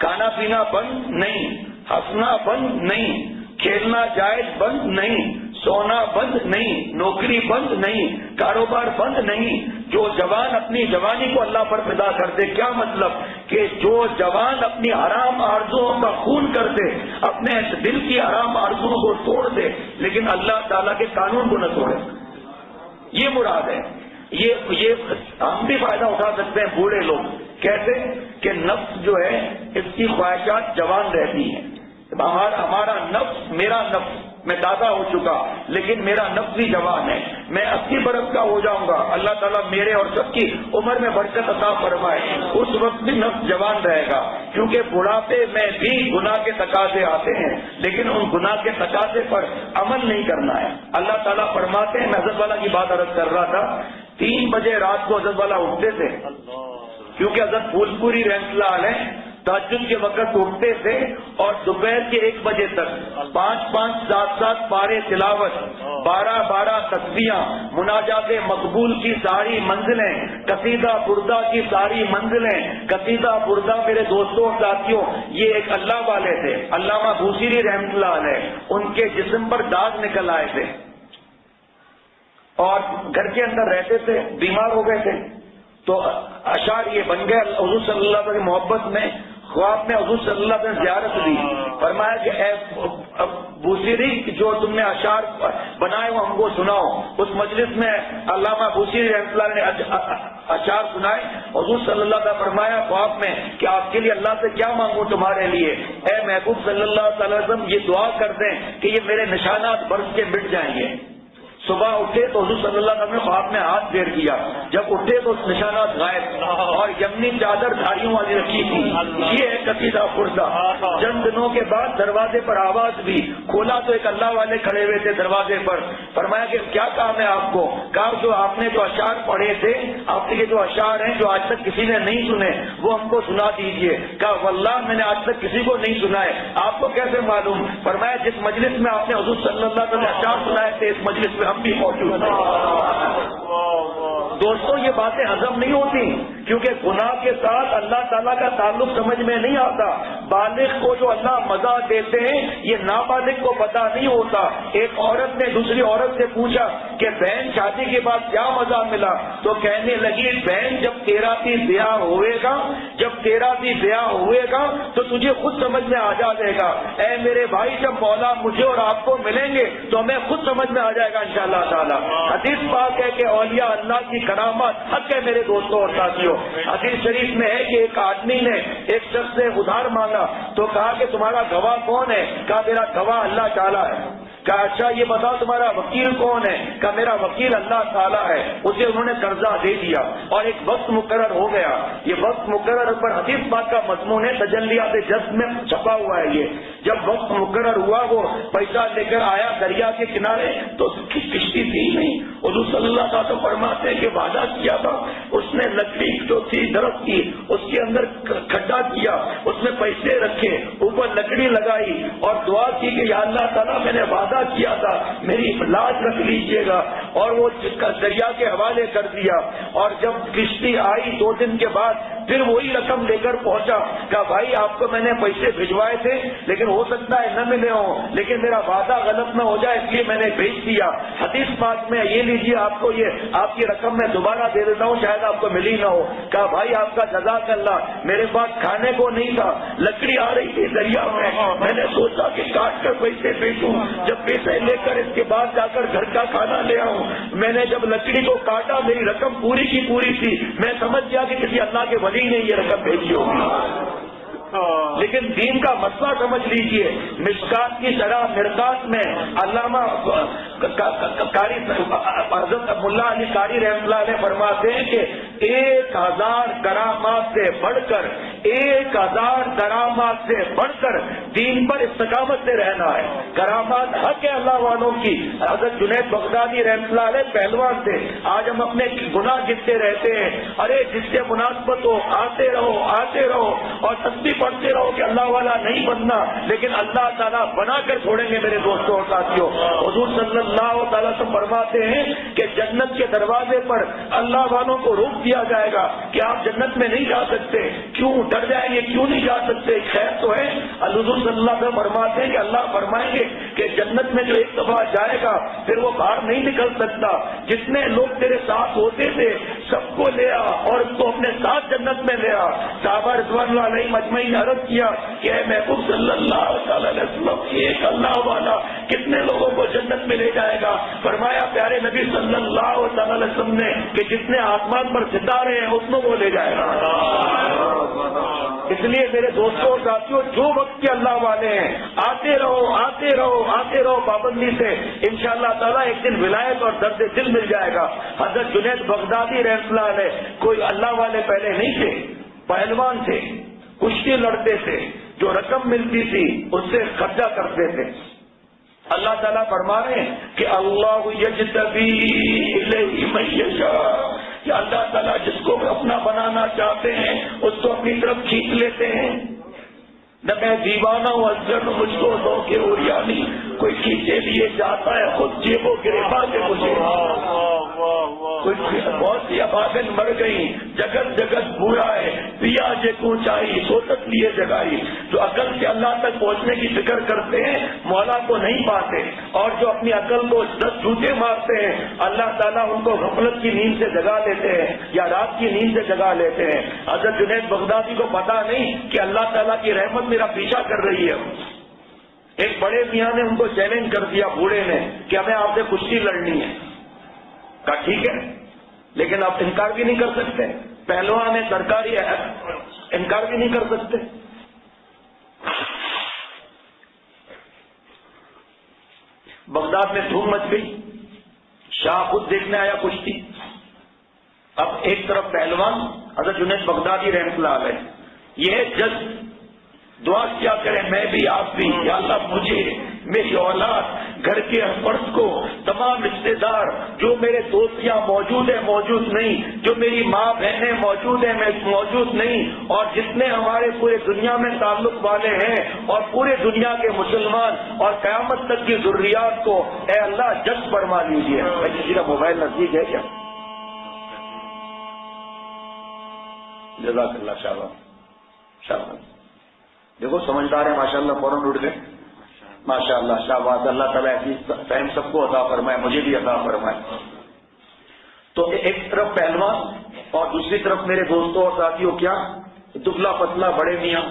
کھانا پینا بند نہیں، ہنسنا بند نہیں، کھیلنا جائز بند نہیں، سونا بند نہیں، نوکری بند نہیں، کاروبار بند نہیں۔ جو جوان اپنی جوانی کو اللہ پر فدا کر دے، کیا مطلب کہ جو جوان اپنی حرام آرزوؤں کا خون کر دے، اپنے دل کی حرام آرزوؤں کو توڑ دے لیکن اللہ تعالیٰ کے قانون کو نہ توڑے، یہ مراد ہے۔ یہ ہم بھی فائدہ اٹھا سکتے ہیں بوڑھے لوگ، کیسے کہ نفس جو ہے اس کی خواہشات جوان رہتی ہیں۔ ہمارا نفس، میرا نفس، میں دادا ہو چکا لیکن میرا نفس بھی جوان ہے، میں 80 برس کا ہو جاؤں گا، اللہ تعالیٰ میرے اور سب کی عمر میں برکت عطا فرمائے، اس وقت بھی نفس جوان رہے گا، کیونکہ بڑھاپے میں بھی گناہ کے تقاضے آتے ہیں لیکن ان گناہ کے تقاضے پر عمل نہیں کرنا ہے۔ اللہ تعالیٰ فرماتے ہیں، میں حضرت والا کی بات عرض کر رہا تھا، 3 بجے رات کو حضرت والا اٹھتے تھے کیونکہ حضرت پھول پوری رحمۃ اللہ علیہ تہجد کے وقت اٹھتے تھے اور دوپہر کے 1 بجے تک 5-5 7-7 پارے تلاوت، 12-12 تسبیحاں، مناجات مقبول کی ساری منزلیں، قصیدہ بردہ کی ساری منزلیں۔ قصیدہ بردہ میرے دوستوں اور ساتھیوں یہ ایک اللہ والے تھے، علامہ بوسیری رحمۃ اللہ علیہ، ان کے جسم پر داغ نکل آئے تھے اور گھر کے اندر رہتے تھے، بیمار ہو گئے تھے تو اشعار یہ بن گئے۔ حضور صلی اللہ علیہ وسلم کی محبت میں خواب میں حضور صلی اللہ علیہ وسلم زیارت دی، فرمایا کہ اے بوسیری جو تم نے اشعار بنائے وہ ہم کو سناؤ۔ اس مجلس میں علامہ بوسیری رحمۃ اللہ نے اشعار سنائے۔ حضور صلی اللہ علیہ وسلم فرمایا خواب میں کہ آپ کے لیے اللہ سے کیا مانگوں تمہارے لیے؟ اے محبوب صلی اللہ علیہ وسلم یہ دعا کر دیں کہ یہ میرے نشانات برس کے مٹ جائیں گے۔ صبح اٹھے تو حضور صلی اللہ علیہ وسلم نے خواب میں ہاتھ پھیر دیا، جب اٹھے تو نشانات غائب اور یمنی چادر دھاڑیوں والی رکھی تھی۔ یہ ہے قصیدہ بردہ۔ چند دنوں کے بعد دروازے پر آواز بھی کھولا تو ایک اللہ والے کھڑے ہوئے تھے دروازے پر، فرمایا کہ کیا کام ہے آپ کو؟ کہا جو آپ نے جو اشعار پڑھے تھے، آپ کے جو اشعار ہیں جو آج تک کسی نے نہیں سنے وہ ہم کو سنا دیجئے۔ کہا واللہ میں نے آج تک کسی کو نہیں سنائے، آپ کو کیسے معلوم؟ فرمایا جس مجلس میں آپ نے حضور صلی اللہ علیہ وسلم اشعار سنائے تھے اس مجلس میں ہم بھی موجود ہیں۔ دوستوں یہ باتیں ہضم نہیں ہوتی کیونکہ گناہ کے ساتھ اللہ تعالیٰ کا تعلق سمجھ میں نہیں آتا۔ بالغ کو جو اللہ مزہ دیتے ہیں یہ نابالغ کو پتا نہیں ہوتا۔ ایک عورت نے دوسری عورت سے پوچھا کہ بہن شادی کے بعد کیا مزہ ملا؟ تو کہنے لگی بہن جب تیرا بھی بیاہ ہوئے گا، جب تیرا بھی بیاہ ہوئے گا تو تجھے خود سمجھ میں آ جائے گا۔ اے میرے بھائی جب مولا مجھے اور آپ کو ملیں گے تو ہمیں خود سمجھ میں آ جائے گا انشاءاللہ تعالی۔ حدیث پاک ہے کہ اولیاء اللہ کی کرامت حق ہے میرے دوستوں اور ساتھیوں۔ حدیث شریف میں ہے کہ ایک آدمی نے ایک شخص سے ادھار مانگا تو کہا کہ تمہارا گواہ کون ہے؟ کہا میرا گواہ اللہ تعالیٰ ہے۔ کہا اچھا یہ بتاؤ تمہارا وکیل کون ہے؟ کہا میرا وکیل اللہ تعالیٰ ہے۔ اسے انہوں نے قرضہ دے دیا اور ایک وقت مقرر ہو گیا۔ یہ وقت مقرر پر حدیث پاک کا مضمون ہے، تجلیات جذب میں چھپا ہوا ہے۔ یہ جب وقت مقرر ہوا وہ پیسہ لے کر آیا دریا کے کنارے تو اس کی کشتی تھی نہیں۔ حضور صلی اللہ علیہ وسلم فرماتے ہیں کہ وعدہ کیا تھا، اس نے لکڑی جو تھی درخت کی اس کے اندر کھڈا کیا، اس میں پیسے رکھے، اوپر لکڑی لگائی اور دعا کی کہ یا اللہ تعالیٰ میں نے وعدہ کیا تھا میری لاج رکھ لیجیے گا، اور وہ دریا کے حوالے کر دیا۔ اور جب کشتی آئی 2 دن کے بعد پھر وہی رقم لے کر پہنچا، کہا بھائی آپ کو میں نے پیسے بھجوائے تھے لیکن ہو سکتا ہے نہ ملے ہوں، لیکن میرا وعدہ غلط نہ ہو جائے اس لیے میں نے بھیج دیا، حدیث پاک میں یہ لیجیے آپ کو یہ آپ کی رقم میں دوبارہ دے دیتا ہوں، شاید آپ کو ملی نہ ہو۔ کہا بھائی آپ کا جزاک اللہ، میرے پاس کھانے کو نہیں تھا، لکڑی آ رہی تھی دریا میں نے سوچا کہ کاٹ کر پیسے بیچوں، جب پیسے لے کر اس کے بعد جا کر گھر کا کھانا لے آؤں، میں نے جب لکڑی کو کاٹا میری رقم پوری کی پوری تھی، میں سمجھ گیا کہ کسی اللہ کے ولی نے یہ رقم بھیجی ہوگی۔ لیکن دین کا مسئلہ سمجھ لیجئے، مشکات کی شرح مرقات میں علامہ حضرت ملا علی قاری رحمۃ اللہ علیہ فرماتے ہیں کہ 1000 کرامات سے بڑھ کر 1000 کرامات سے بڑھ کر دین پر استقامت سے رہنا ہے۔ کرامات حق ہے اللہ والوں کی۔ حضرت جنید بغدادی رحمۃ اللہ علیہ پہلوان تھے، آج ہم اپنے گناہ گنتے رہتے ہیں، ارے جس سے مناسبت ہو آتے رہو اور تسبیح پڑھتے رہو کہ اللہ والا نہیں بننا، لیکن اللہ تعالیٰ بنا کر چھوڑیں گے میرے دوستوں اور ساتھیوں۔ حضور صلی اللہ تعالیٰ سے فرماتے ہیں کہ جنت کے دروازے پر اللہ والوں کو روک دیا جائے گا کہ آپ جنت میں نہیں جا سکتے، کیوں ڈر جائیں گے، کیوں نہیں جا سکتے، خیر تو ہے۔ حضور صلی اللہ علیہ وسلم فرماتے ہیں کہ اللہ فرمائیں گے کہ جنت میں جو ایک دفعہ جائے گا پھر وہ باہر نہیں نکل سکتا، جتنے لوگ تیرے ساتھ ہوتے تھے سب کو لے آ اور اس کو اپنے ساتھ جنت میں لے آ۔ صحابہ رضوان اللہ علیہ مجمعین نے عرض کیا کہ اے محبوب صلی اللہ علیہ وسلم، ایک اللہ والا کتنے لوگوں کو جنت میں لے جائے گا؟ فرمایا پیارے نبی صلی اللہ علیہ وسلم نے کہ جتنے آسمان پر ستارے ہیں اس میں وہ لے جائے گا۔ اس لیے میرے دوستوں اور ساتھیوں، جو وقت کے اللہ والے ہیں آتے رہو پابندی سے، انشاءاللہ تعالیٰ ایک دن ولایت اور درد دل مل جائے گا۔ حضرت جنید بغدادی رحمۃ اللہ علیہ کوئی اللہ والے پہلے نہیں تھے، پہلوان تھے، کشتی لڑتے تھے، جو رقم ملتی تھی اس سے خرچہ کرتے تھے۔ اللہ تعالیٰ فرما رہے ہیں کہ اللہ یجتبی الیہ من یشاء، کہ اللہ تعالیٰ جس کو اپنا بنانا چاہتے ہیں اس کو اپنی طرف کھینچ لیتے ہیں۔ نہ میں دیوانہ ہوں اصغر، مجھ کو ذوق عریانی کوئی کھینچے لیے جاتا ہے، خود جیبوں گرفا کے مجھے۔ بہت سی ابابن مر گئی، جگت جگت بورا ہے، پیا جے اونچائی سوتت لیے جگائی۔ جو عقل سے اللہ تک پہنچنے کی فکر کرتے ہیں مولا کو نہیں پاتے، اور جو اپنی عقل کو 10 جوتے مارتے ہیں اللہ تعالیٰ ان کو غفلت کی نیند سے جگا لیتے ہیں یا رات کی نیند سے جگا لیتے ہیں۔ حضرت جنید بغدادی کو پتا نہیں کہ اللہ تعالیٰ کی رحمت میرا پیچھا کر رہی ہے۔ ایک بڑے میاں نے ان کو چیلنج کر دیا، بوڑھے نے، کہ ہمیں آپ سے کشتی لڑنی ہے۔ کہا ٹھیک ہے، لیکن آپ انکار بھی نہیں کر سکتے، پہلوان ہے، سرکاری ہے، انکار بھی نہیں کر سکتے۔ بغداد میں دھوم مچ گئی، شاہ خود دیکھنے آیا کشتی۔ اب ایک طرف پہلوان حضرت جنید بغدادی رحمۃ اللہ علیہ، یہ جج دعا کیا کریں میں بھی آپ بھی، یا اللہ مجھے، میری اولاد، گھر کے فرد کو، تمام رشتے دار، جو میرے دوستیاں موجود ہیں موجود نہیں، جو میری ماں بہنیں موجود ہیں میں موجود نہیں، اور جتنے ہمارے پورے دنیا میں تعلق والے ہیں اور پورے دنیا کے مسلمان اور قیامت تک کی ذریات کو اے اللہ جج فرما لیجیے۔ بھائی کسی کا موبائل نزدیک ہے کیا؟ جزاک اللہ، شاباش شاباش۔ دیکھو سمجھدار ہے ماشاءاللہ، فوراً اٹھ گئے، ماشاءاللہ شاباش۔ اللہ تعالیٰ ایسی فہم سب کو عطا فرمائے، مجھے بھی عطا فرمائے۔ تو ایک طرف پہلوان اور دوسری طرف میرے دوستوں اور ساتھیوں کیا دبلا پتلا بڑے میاں۔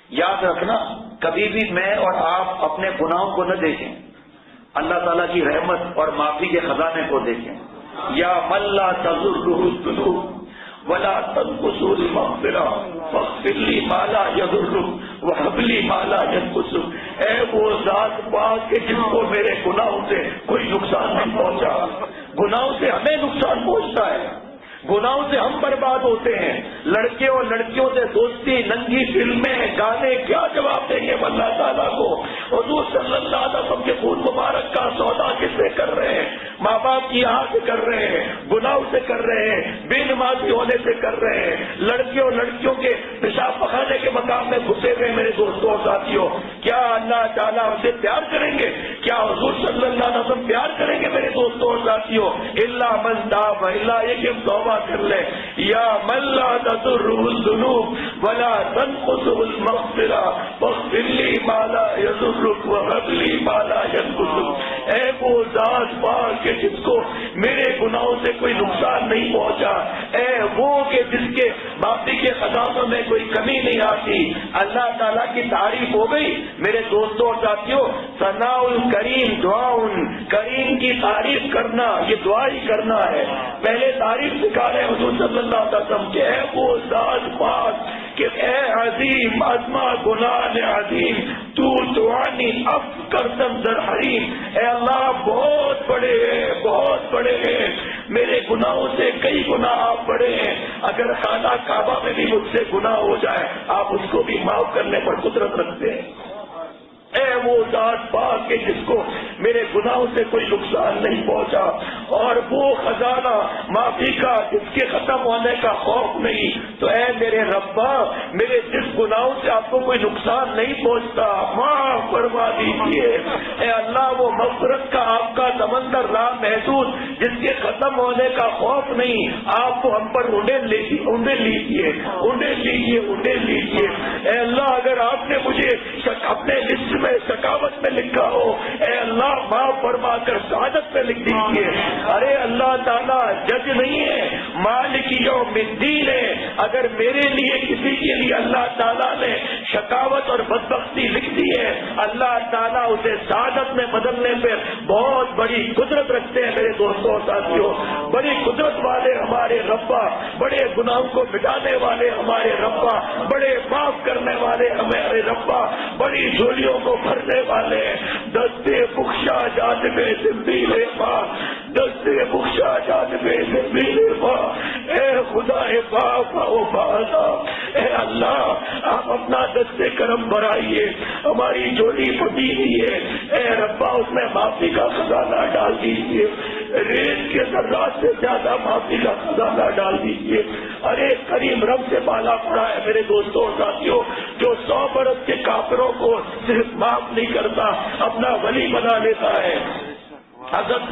یاد رکھنا کبھی بھی میں اور آپ اپنے گناہوں کو نہ دیکھیں، اللہ تعالیٰ کی رحمت اور معافی کے خزانے کو دیکھیں۔ یا من لا تضرہ الذنوب ولا تنقص المغفرہ فاغفر لی ما لا یضر وہب لی ما لا ینقص۔ اے وہ ذات پاک کہ جس کو میرے گناہوں سے کوئی نقصان نہیں پہنچا۔ گناہوں سے ہمیں نقصان پہنچتا ہے، گناہوں سے ہم برباد ہوتے ہیں۔ لڑکے اور لڑکیوں سے دوستی، ننگی فلمیں، گانے، کیا جواب دیں گے اللہ تعالیٰ کو؟ حضور صلی اللہ علیہ وسلم کے خون مبارک کا سودا کس سے کر رہے ہیں؟ ماں باپ کی یہاں سے کر رہے ہیں، گناہوں سے کر رہے ہیں، بے نمازی ہونے سے کر رہے ہیں، لڑکیوں کے پیشاب پخانے کے مقام میں گھسے ہوئے میرے دوستوں اور ساتھیوں، کیا اللہ تعالیٰ ہم سے پیار کریں گے؟ کیا حضور صلی اللہ علیہ وسلم پیار کریں گے میرے دوستوں اور ساتھیوں؟ اللہ من تاب، اللہ یہ کہ ہم توبہ کر لیں، یا من لا تضرہ الذنوب ولا تنقصہ المغفرہ فاغفر لی ما لا یضرک وہب لی ما لا ینقصک۔ اے وہ ذات پاک کہ جس کو میرے گناہوں سے کوئی نقصان نہیں پہنچا، اے وہ کہ جس کے معافی کے خزانوں میں کوئی کمی نہیں آتی۔ اللہ تعالیٰ کی تعریف ہو گئی میرے دوستوں اور ساتھیوں۔ ثناء الکریم دعاؤن، کریم کی تعریف کرنا یہ دعا ہی کرنا ہے۔ پہلے تعریف سکھا رہے حضور صلی اللہ علیہ وسلم کہ اے وہ ذات پاک کہ اے عظیم ازما گناہ عظیم تو دعانی اب کردم در حریم، اے اللہ بہت بڑے ہیں، بہت بڑے ہیں، میرے گناہوں سے کئی گناہ آپ بڑے ہیں، اگر خانہ کعبہ میں بھی مجھ سے گناہ ہو جائے آپ اس کو بھی معاف کرنے پر قدرت رکھتے ہیں۔ اے وہ ذات پاک کہ جس کو میرے گناہوں سے کوئی نقصان نہیں پہنچا، اور وہ خزانہ معافی کا جس کے ختم ہونے کا خوف نہیں، تو اے میرے ربا میرے جس گناہوں سے آپ کو کوئی نقصان نہیں پہنچتا معاف فرما دیجیے۔ اے اللہ وہ مغفرت کا آپ کا سمندر راہ محدود جس کے ختم ہونے کا خوف نہیں، آپ کو ہم پر انڈے لیجیے۔ اے اللہ اگر آپ نے مجھے اپنے لسٹ میں شقاوت میں لکھا ہو، اے اللہ معاف فرما کر سعادت میں لکھ دیجیے۔ ارے اللہ تعالیٰ جج نہیں ہے، مالک یوم الدین ہے، اگر میرے لیے کسی کے لیے اللہ تعالیٰ نے شقاوت اور بدبختی لکھ دی ہے، اللہ تعالیٰ اسے سعادت میں بدلنے پہ بہت بڑی قدرت رکھتے ہیں میرے دوستوں اور ساتھیوں۔ بڑی قدرت والے ہمارے ربا، بڑے گناہوں کو مٹانے والے ہمارے ربا، بڑے معاف کرنے والے ہمارے ربا، بڑی جھولیوں کو بھرنے والے، دستے بخشا جانب زمبیل ماں، دستے بخشا جانب زمبیل ماں، اے خدا باپ و بادا، اے اللہ آپ اپنا دستے کرم بڑھائیے، ہماری جھولی پھٹی دیے، اے ربا اس میں معافی کا خزانہ ڈال دیجیے، ریت کے ذرات سے زیادہ معافی کا خزانہ ڈال دیجیے۔ ارے کریم رب سے بالا پڑا ہے میرے دوستوں اور ساتھیوں، جو 100 برس کے کافروں کو صرف معاف نہیں کرتا اپنا ولی بنا لیتا ہے۔ حضرت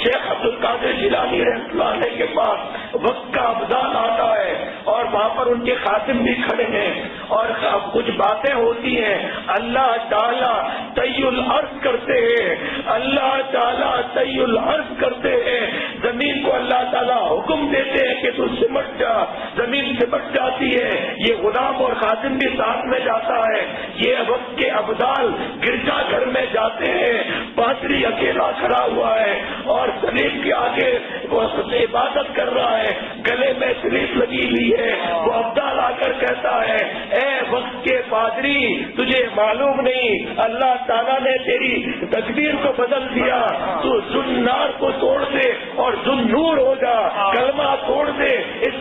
شیخ عبد القادر جیلانی رحمۃ اللہ علیہ کے پاس وقت کا ابدال آتا ہے اور وہاں پر ان کے خاتم بھی کھڑے ہیں اور کچھ باتیں ہوتی ہیں، اللہ تعالیٰ طی الارض کرتے ہیں، اللہ تعالیٰ طی الارض کرتے ہیں، زمین کو اللہ تعالیٰ حکم دیتے ہیں کہ تو سمٹ جا، زمین سمٹ جاتی ہے، یہ غلام اور خاتم بھی ساتھ میں جاتا ہے، یہ وقت کے ابدال گرجا گھر میں جاتے ہیں، پادری اکیلا کھڑا ہوا ہے اور سلیب کے آگے وہ عبادت کر رہا ہے، گلے میں سلیب لگی ہوئی ہے، وہ ابدال آ کر کہتا ہے اے وقت کے پادری تجھے معلوم نہیں اللہ تعالیٰ نے تیری تقدیر کو بدل دیا، تو ذوالنار کو توڑ دے اور ذوالنور ہو جا، کلمہ توڑ دے، اس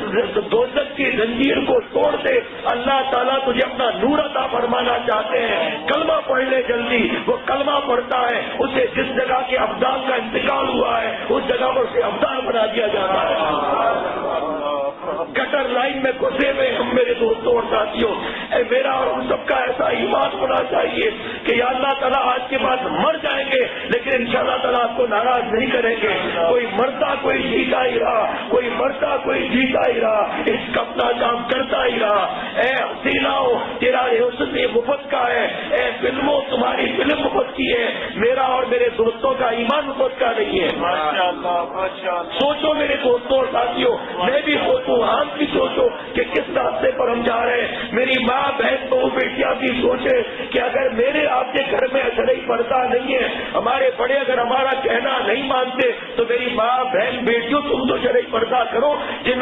دوزخ کی زنجیر کو توڑ دے، اللہ تعالیٰ تجھے اپنا نور عطا فرمانا چاہتے ہیں، کلمہ پڑھ لے جلدی۔ وہ کلمہ پڑھتا ہے، اسے جس جگہ کے ابدال کا انتقال ہوا ہے اس جگہ پر اسے ابدال بنا دیا جاتا ہے۔ گٹر لائن میں گھسے ہوئے ہم میرے دوستوں اور ساتھیوں، اے میرا اور ہم سب کا ایسا ایمان ہونا چاہیے کہ یا اللہ تعالیٰ آج کے بعد مر جائیں گے لیکن انشاءاللہ تعالیٰ آپ کو ناراض نہیں کریں گے، کوئی مرتا کوئی جیتا ہی رہا، کوئی مرتا کوئی جیتا ہی رہا، اس کا اپنا کام کرتا ہی رہا۔ اے حسیناؤ تیرا حسن یہ مفت کا ہے، اے فلموں تمہاری فلم مفت کی ہے، میرا اور میرے دوستوں کا ایمان مفت کا نہیں ہے۔ سوچو میرے دوستوں اور ساتھیوں، میں بھی سوچوں، آپ بھی سوچو کہ کس راستے پر ہم جا رہے ہیں۔ میری ماں بہن بہو بیٹیاں بھی سوچے کہ اگر میرے آپ کے گھر میں شرعی پردہ نہیں ہے، ہمارے بڑے اگر ہمارا کہنا نہیں مانتے تو میری ماں بہن بیٹیوں تم تو شرعی پردہ کرو، جن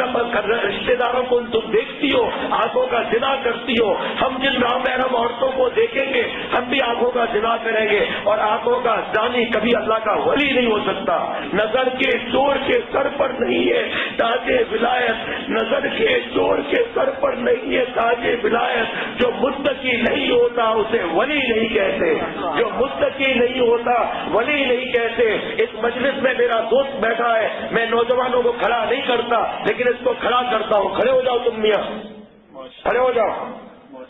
رشتے داروں کو تم دیکھتی ہو آنکھوں کا زنا کرتی ہو. ہم جن نامحرم عورتوں کو دیکھیں گے ہم بھی آنکھوں کا زنا کریں گے. اور آنکھوں کا زانی کبھی اللہ کا ولی نہیں ہو سکتا. نظر کے چور کے سر پر نہیں ہے تاج ولایت, نظر کے چور کے سر پر نہیں ہے تاج ولایت. جو متقی نہیں ہوتا اسے ولی نہیں کہتے, جو متقی نہیں ہوتا ولی نہیں کہتے. اس مجلس میں میرا دوست بیٹھا ہے, میں نوجوانوں کو کھڑا نہیں کرتا لیکن اس کو کھڑا کرتا ہوں. کھڑے ہو جاؤ تم میاں, کھڑے ہو جاؤ.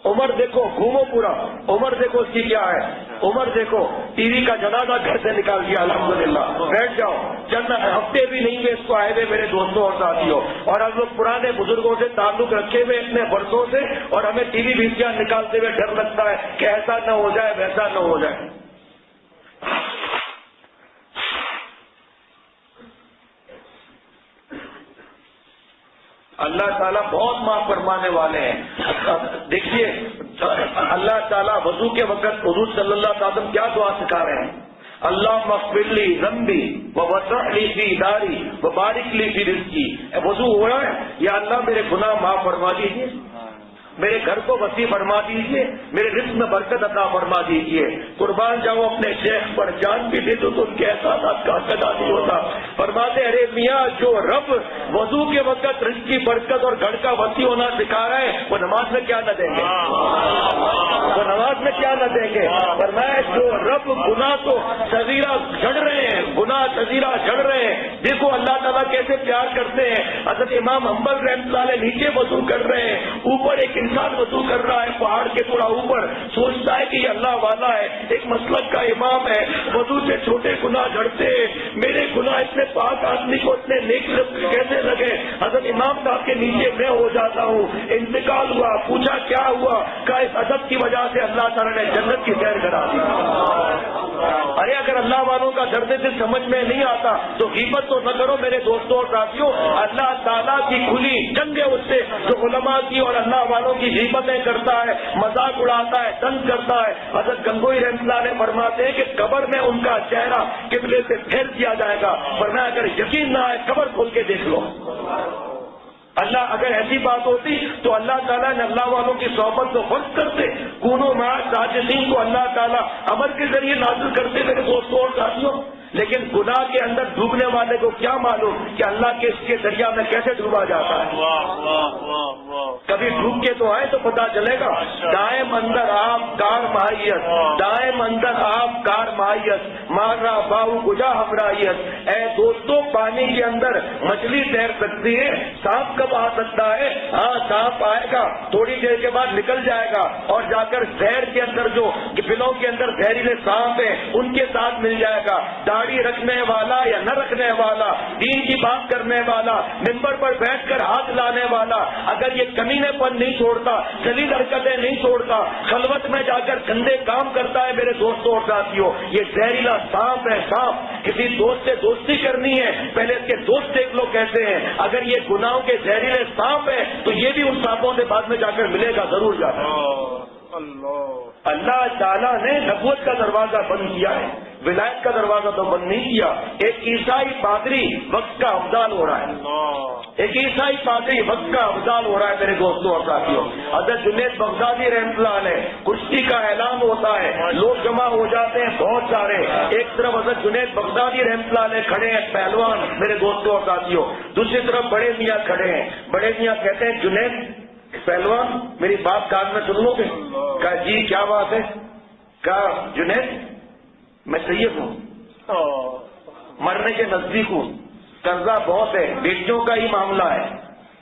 عمر دیکھو, گھومو پورا. عمر دیکھو اس کی کیا ہے. عمر دیکھو ٹی وی کا جنازہ گھر سے نکال دیا الحمدللہ. بیٹھ جاؤ, چند ہفتے بھی نہیں ہوئے اس کو آئے ہوئے میرے دوستوں اور ساتھیوں. اور ہم لوگ پرانے بزرگوں سے تعلق رکھے ہوئے اتنے برسوں سے, اور ہمیں ٹی وی ویسیاں نکالتے ہوئے ڈر لگتا ہے کہ ایسا نہ ہو جائے ویسا نہ ہو جائے. اللہ تعالیٰ بہت معاف فرمانے والے ہیں. دیکھیے اللہ تعالیٰ وضو کے وقت حضور صلی اللہ علیہ وسلم کیا دعا سکھا رہے ہیں. اللہ مغفر لی ذنبی ووسع لی فی داری وبارک لی فی رزقی. وضو ہو رہا ہے, یا اللہ میرے گناہ معاف فرما دیجیے, میرے گھر کو وسیع فرما دیجیے, میرے رزق میں برکت عطا فرما دیجیے. قربان جاؤ اپنے شیخ پر, جان بھی دے تو ان کے احساسات کا ادا نہیں ہوتا. فرماتے ارے میاں جو رب وضو کے وقت رزق کی برکت اور گھر کا وسیع ہونا سکھا رہے ہیں وہ نماز میں کیا نہ دیں گے, وہ نماز میں کیا نہ دیں گے. فرمایا جو رب گناہ کو صغیرہ جھڑ رہے ہیں, گناہ صغیرہ جھڑ رہے ہیں. دیکھو اللہ تعالیٰ کیسے پیار کرتے ہیں. حضرت امام حنبل رحمۃ اللہ علیہ نیچے وضو کر رہے ہیں, اوپر ایک انسان وضو کر رہا ہے پہاڑ کے تھوڑا اوپر, سوچتا ہے کہ یہ اللہ والا ہے, ایک مسلک کا امام ہے, وضو سے چھوٹے گناہ جھڑتے ہیں. میرے گناہ اتنے پاک آدمی کو اتنے نیک کیسے لگے. حضرت امام صاحب کے نیچے میں ہو جاتا ہوں. انتقال ہوا, پوچھا کیا ہوا, کہ اس ادب کی وجہ سے اللہ تعالیٰ نے جنت کی سیر کرا دی. ارے اگر اللہ والوں کا درد دل سمجھ میں نہیں آتا تو غیبت تو نہ کرو میرے دوستوں اور ساتھیوں. اللہ تعالیٰ کی کھلی جنگ ہے اس سے جو علماء کی اور اللہ والوں کی غیبتیں کرتا ہے, مذاق اڑاتا ہے, تنگ کرتا ہے. حضرت گنگوئی رحمۃ اللہ علیہ فرماتے ہیں کہ قبر میں ان کا چہرہ قبلے سے پھیر دیا جائے گا. فرمایا اگر یقین نہ آئے قبر کھول کے دیکھ لو. اللہ اگر ایسی بات ہوتی تو اللہ تعالیٰ نے اللہ والوں کی صحبت کو فرض کرتے. کونو مع الصادقین کو اللہ تعالیٰ امر کے ذریعے نازل کرتے میرے دوستوں اور ساتھیوں. لیکن گناہ کے اندر ڈوبنے والے کو کیا معلوم کہ اللہ کے اس کے دریا میں کیسے ڈوبا جاتا ہے. کبھی ڈوب کے تو آئے تو پتا چلے گا. دائیں اندر آپ کار ماہیت, دائیں اندر آپ کار ماہیت, مارا باؤ گجا ہمراہیت. اے دوستوں پانی کے اندر مچھلی تیر سکتی ہے, سانپ کب آ سکتا ہے. ہاں سانپ آئے گا, تھوڑی دیر کے بعد نکل جائے گا اور جا کر زہر کے اندر جو بلوں کے اندر زہریلے سانپ ہیں ان کے ساتھ مل جائے گا. داڑھی رکھنے والا یا نہ رکھنے والا, دین کی بات کرنے والا, ممبر پر بیٹھ کر ہاتھ لانے والا, اگر یہ کمینے پن نہیں چھوڑتا, ذلیل حرکتیں نہیں چھوڑتا, خلوت میں جا کر گندے کام کرتا ہے میرے دوستوں اور ساتھیوں, یہ زہریلا سانپ ہے. سانپ کسی دوست سے دوستی کرنی ہے پہلے اس کے دوست دیکھ لو کیسے ہیں. اگر یہ گناہوں کے زہریلے سانپ ہے تو یہ بھی ان سانپوں سے بعد میں جا کر ملے گا, ضرور جاتا ہے. اللہ تعالیٰ نے نبوت کا دروازہ بند کیا ہے, ولایت کا دروازہ تو بند نہیں کیا. ایک عیسائی پادری وقت کا افضال ہو رہا ہے, ایک عیسائی پادری وقت کا افضال ہو رہا ہے میرے دوستوں اور ساتھیوں. حضرت جنید بغدادی رحمۃ اللہ علیہ کشتی کا اعلان ہوتا ہے, لوگ جمع ہو جاتے ہیں بہت سارے. ایک طرف حضرت جنید بغدادی رحمۃ اللہ علیہ کھڑے ہیں پہلوان میرے دوستوں اور ساتھیوں, دوسری طرف بڑے میاں کھڑے ہیں. بڑے میاں کہتے ہیں جنید پہلوان میری بات کان میں سن لو گے. کہا جی کیا بات ہے. کہا جنید میں سید ہوں, مرنے کے نزدیک ہوں, قرضہ بہت ہے, بیٹیوں کا ہی معاملہ ہے,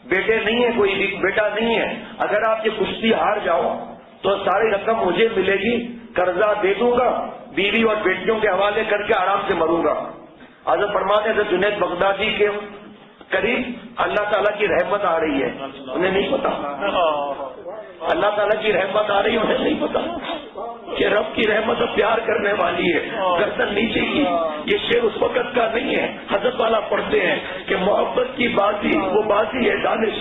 بیٹے نہیں ہے, کوئی بیٹا نہیں ہے. اگر آپ یہ کشتی ہار جاؤ تو ساری رقم مجھے ملے گی, قرضہ دے دوں گا, بیوی اور بیٹیوں کے حوالے کر کے آرام سے مروں گا. حضرت فرماتے ہیں جنید بغدادی کے قریب اللہ تعالیٰ کی رحمت آ رہی ہے, انہیں نہیں پتا. اللہ تعالیٰ کی رحمت آ رہی ہے, انہیں نہیں پتا کہ رب کی رحمت پیار کرنے والی ہے. گردن نیچے کی, یہ شعر اس وقت کا نہیں ہے. حضرت والا پڑھتے ہیں کہ محبت کی بازی وہ بازی ہے دانش,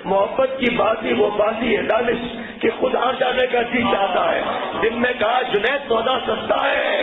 محبت کی بازی وہ بازی ہے دانش, کہ خود آ جانے کا جی چاہتا ہے. دل میں کہا جنید سودا سستا ہے,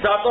7